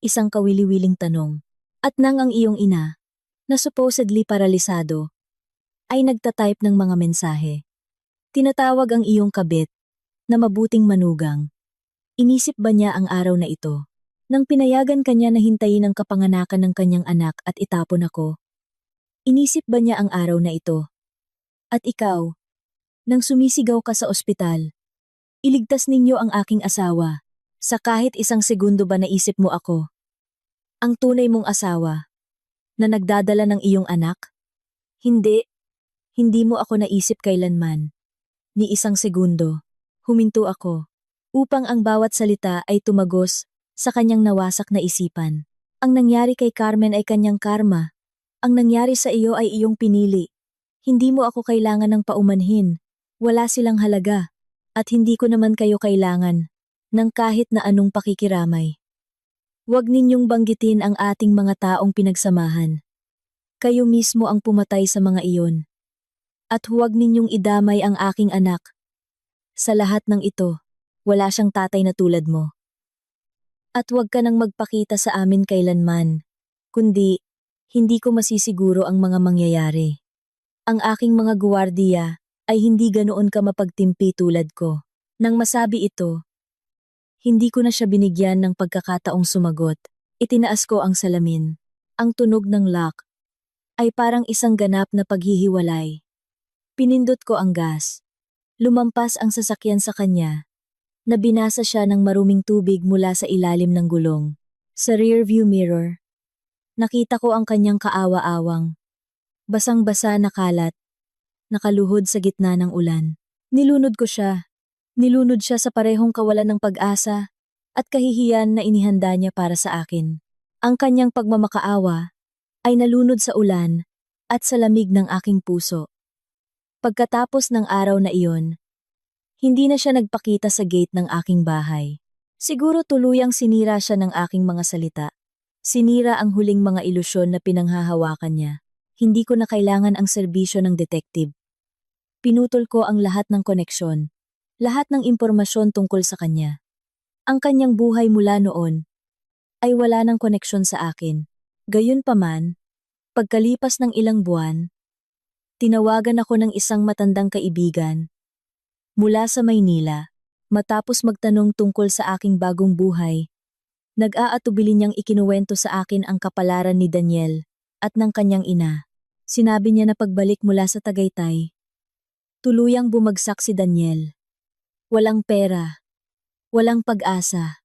Speaker 1: Isang kawili-wiling tanong. At nang ang iyong ina, na supposedly paralisado, ay nagtatype ng mga mensahe. Tinatawag ang iyong kabit, na mabuting manugang. Inisip ba niya ang araw na ito? Nang pinayagan kanya na hintayin ang kapanganakan ng kanyang anak at itapon ako. Inisip ba niya ang araw na ito? At ikaw, nang sumisigaw ka sa ospital, iligtas ninyo ang aking asawa. Sa kahit isang segundo ba naisip mo ako? Ang tunay mong asawa, na nagdadala ng iyong anak? Hindi. Hindi mo ako naisip kailanman. Ni isang segundo, huminto ako, upang ang bawat salita ay tumagos sa kanyang nawasak na isipan. Ang nangyari kay Carmen ay kanyang karma. Ang nangyari sa iyo ay iyong pinili. Hindi mo ako kailangan ng paumanhin. Wala silang halaga. At hindi ko naman kayo kailangan ng kahit na anong pakikiramay. Huwag ninyong banggitin ang ating mga taong pinagsamahan. Kayo mismo ang pumatay sa mga iyon. At huwag ninyong idamay ang aking anak. Sa lahat ng ito, wala siyang tatay na tulad mo. At huwag ka nang magpakita sa amin kailanman, kundi hindi ko masisiguro ang mga mangyayari. Ang aking mga guwardiya ay hindi ganoon ka mapagtimpi tulad ko. Nang masabi ito, hindi ko na siya binigyan ng pagkakataong sumagot. Itinaas ko ang salamin. Ang tunog ng lock ay parang isang ganap na paghihiwalay. Pinindot ko ang gas. Lumampas ang sasakyan sa kanya. Nabinasa siya ng maruming tubig mula sa ilalim ng gulong. Sa rearview mirror, nakita ko ang kanyang kaawa-awang. Basang-basa na kalat. Nakaluhod sa gitna ng ulan. Nilunod ko siya. Nilunod siya sa parehong kawalan ng pag-asa at kahihiyan na inihanda niya para sa akin. Ang kanyang pagmamakaawa ay nalunod sa ulan at sa lamig ng aking puso. Pagkatapos ng araw na iyon, hindi na siya nagpakita sa gate ng aking bahay. Siguro tuluyang sinira siya ng aking mga salita. Sinira ang huling mga ilusyon na pinanghahawakan niya. Hindi ko na kailangan ang serbisyo ng detective. Pinutol ko ang lahat ng koneksyon. Lahat ng impormasyon tungkol sa kanya. Ang kanyang buhay mula noon ay wala ng koneksyon sa akin. Gayunpaman, pagkalipas ng ilang buwan, tinawagan ako ng isang matandang kaibigan mula sa Maynila. Matapos magtanong tungkol sa aking bagong buhay, nag-aatubili niyang ikinuwento sa akin ang kapalaran ni Daniel at ng kanyang ina. Sinabi niya na pagbalik mula sa Tagaytay, tuluyang bumagsak si Daniel. Walang pera, walang pag-asa.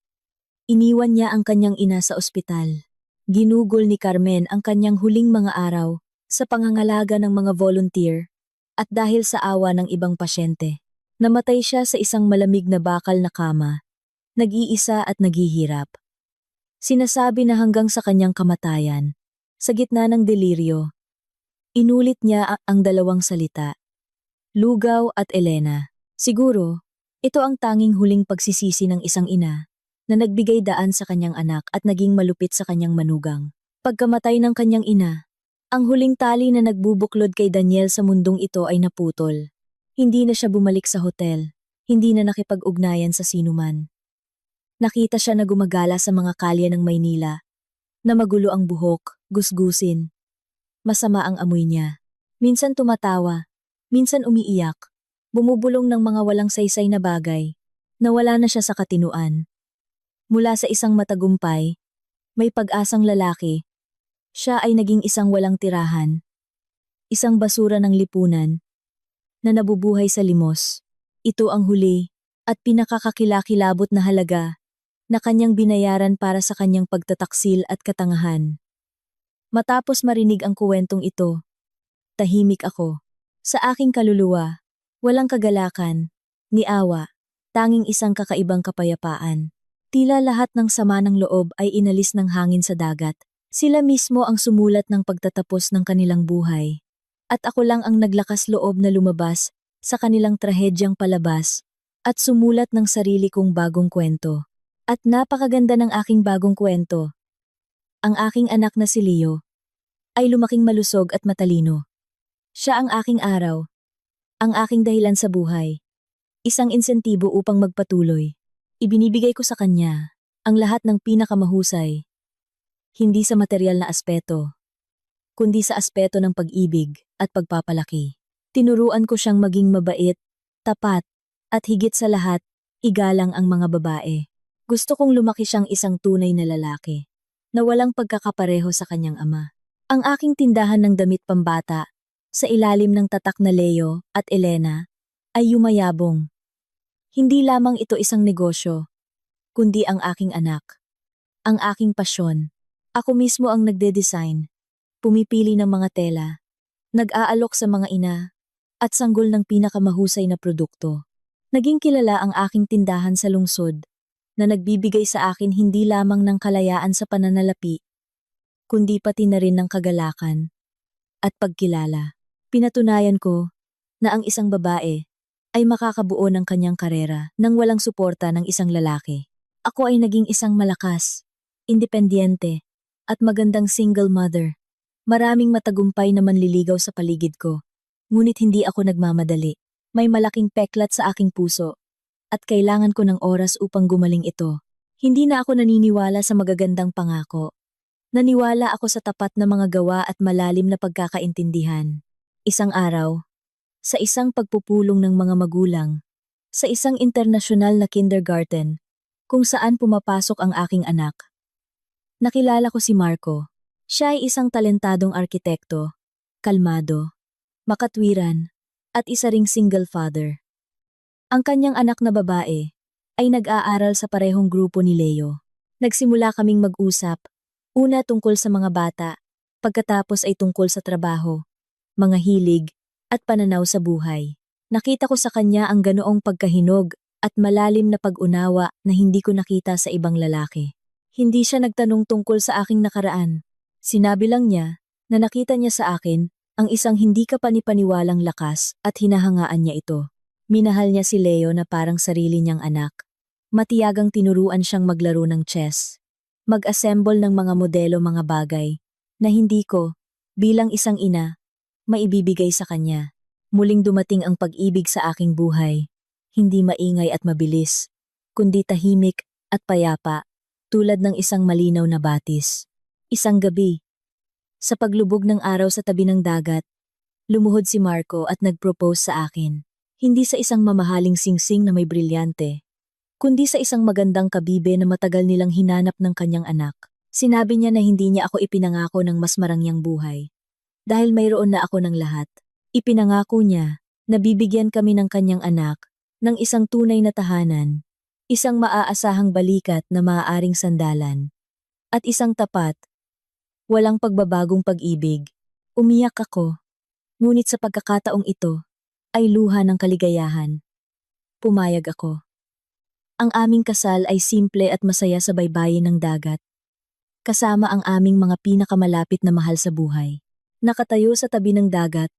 Speaker 1: Iniwan niya ang kanyang ina sa ospital. Ginugol ni Carmen ang kanyang huling mga araw sa pangangalaga ng mga volunteer at dahil sa awa ng ibang pasyente, namatay siya sa isang malamig na bakal na kama, nag-iisa at naghihirap. Sinasabi na hanggang sa kanyang kamatayan, sa gitna ng deliryo, inulit niya ang dalawang salita, lugaw at Elena. Siguro, ito ang tanging huling pagsisisi ng isang ina na nagbigay daan sa kanyang anak at naging malupit sa kanyang manugang. Pagkamatay ng kanyang ina, ang huling tali na nagbubuklod kay Daniel sa mundong ito ay naputol. Hindi na siya bumalik sa hotel, hindi na nakipag-ugnayan sa sinuman. Nakita siya na gumagala sa mga kalye ng Maynila, na magulo ang buhok, gusgusin. Masama ang amoy niya. Minsan tumatawa, minsan umiiyak, bumubulong ng mga walang saysay na bagay. Nawala na siya sa katinuan. Mula sa isang matagumpay, may pag-asang lalaki, siya ay naging isang walang tirahan. Isang basura ng lipunan, na nabubuhay sa limos. Ito ang huli, at pinakakakilakilabot na halaga, na kanyang binayaran para sa kanyang pagtataksil at katangahan. Matapos marinig ang kuwentong ito, tahimik ako. Sa aking kaluluwa, walang kagalakan, ni awa, tanging isang kakaibang kapayapaan. Tila lahat ng sama ng loob ay inalis ng hangin sa dagat. Sila mismo ang sumulat ng pagtatapos ng kanilang buhay. At ako lang ang naglakas loob na lumabas sa kanilang trahedyang palabas at sumulat ng sarili kong bagong kwento. At napakaganda ng aking bagong kwento. Ang aking anak na si Leo ay lumaking malusog at matalino. Siya ang aking araw, ang aking dahilan sa buhay. Isang insentibo upang magpatuloy. Ibinibigay ko sa kanya ang lahat ng pinakamahusay. Hindi sa material na aspeto, kundi sa aspeto ng pag-ibig at pagpapalaki. Tinuruan ko siyang maging mabait, tapat, at higit sa lahat, igalang ang mga babae. Gusto kong lumaki siyang isang tunay na lalaki, na walang pagkakapareho sa kanyang ama. Ang aking tindahan ng damit pambata, sa ilalim ng tatak na Leo at Elena, ay yumayabong. Hindi lamang ito isang negosyo, kundi ang aking anak. Ang aking pasyon. Ako mismo ang nagde-design, pumipili ng mga tela, nag-aalok sa mga ina, at sanggol ng pinakamahusay na produkto. Naging kilala ang aking tindahan sa lungsod, na nagbibigay sa akin hindi lamang ng kalayaan sa pananalapi, kundi pati na rin ng kagalakan at pagkilala. Pinatunayan ko na ang isang babae ay makakabuo ng kanyang karera nang walang suporta ng isang lalaki. Ako ay naging isang malakas, independyente, at magandang single mother. Maraming matagumpay na manliligaw sa paligid ko, ngunit hindi ako nagmamadali. May malaking peklat sa aking puso, at kailangan ko ng oras upang gumaling ito. Hindi na ako naniniwala sa magagandang pangako. Naniwala ako sa tapat na mga gawa at malalim na pagkakaintindihan. Isang araw, sa isang pagpupulong ng mga magulang, sa isang internasyonal na kindergarten, kung saan pumapasok ang aking anak, nakilala ko si Marco. Siya ay isang talentadong arkitekto, kalmado, makatwiran, at isa ring single father. Ang kanyang anak na babae ay nag-aaral sa parehong grupo ni Leo. Nagsimula kaming mag-usap, una tungkol sa mga bata, pagkatapos ay tungkol sa trabaho, mga hilig, at pananaw sa buhay. Nakita ko sa kanya ang ganoong pagkahinog at malalim na pag-unawa na hindi ko nakita sa ibang lalaki. Hindi siya nagtanong tungkol sa aking nakaraan. Sinabi lang niya na nakita niya sa akin ang isang hindi kapanipaniwalang lakas at hinahangaan niya ito. Minahal niya si Leo na parang sarili niyang anak. Matiyagang tinuruan siyang maglaro ng chess, mag-assemble ng mga modelo mga bagay na hindi ko, bilang isang ina, maibibigay sa kanya. Muling dumating ang pag-ibig sa aking buhay. Hindi maingay at mabilis, kundi tahimik at payapa. tulad ng isang malinaw na batis. Isang gabi, sa paglubog ng araw sa tabi ng dagat, lumuhod si Marco at nag-propose sa akin. Hindi sa isang mamahaling singsing na may brilyante, kundi sa isang magandang kabibe na matagal nilang hinanap ng kanyang anak. Sinabi niya na hindi niya ako ipinangako ng mas marangyang buhay. Dahil mayroon na ako ng lahat. Ipinangako niya na bibigyan kami ng kanyang anak ng isang tunay na tahanan, isang maaasahang balikat na maaaring sandalan, at isang tapat, walang pagbabagong pag-ibig. Umiyak ako, ngunit sa pagkakataong ito ay luha ng kaligayahan. Pumayag ako. Ang aming kasal ay simple at masaya sa baybayin ng dagat, kasama ang aming mga pinakamalapit na mahal sa buhay. Nakatayo sa tabi ng dagat,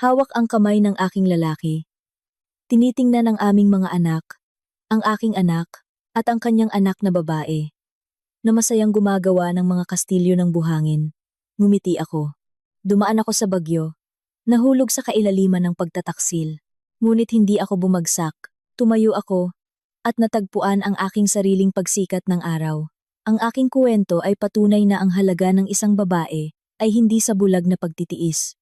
Speaker 1: hawak ang kamay ng aking lalaki. Tinitingnan ang aming mga anak, ang aking anak, at ang kanyang anak na babae, na masayang gumagawa ng mga kastilyo ng buhangin. Ngumiti ako. Dumaan ako sa bagyo, nahulog sa kailaliman ng pagtataksil. Ngunit hindi ako bumagsak. Tumayo ako, at natagpuan ang aking sariling pagsikat ng araw. Ang aking kwento ay patunay na ang halaga ng isang babae ay hindi sa bulag na pagtitiis,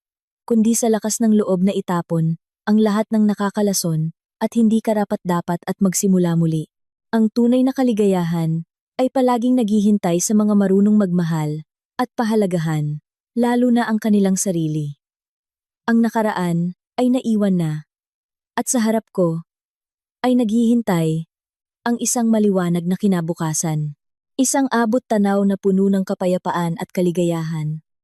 Speaker 1: kundi sa lakas ng loob na itapon ang lahat ng nakakalason at hindi karapat-dapat at magsimula muli. Ang tunay na kaligayahan ay palaging naghihintay sa mga marunong magmahal at pahalagahan, lalo na ang kanilang sarili. Ang nakaraan ay naiwan na, at sa harap ko ay naghihintay ang isang maliwanag na kinabukasan. Isang abot tanaw na puno ng kapayapaan at kaligayahan.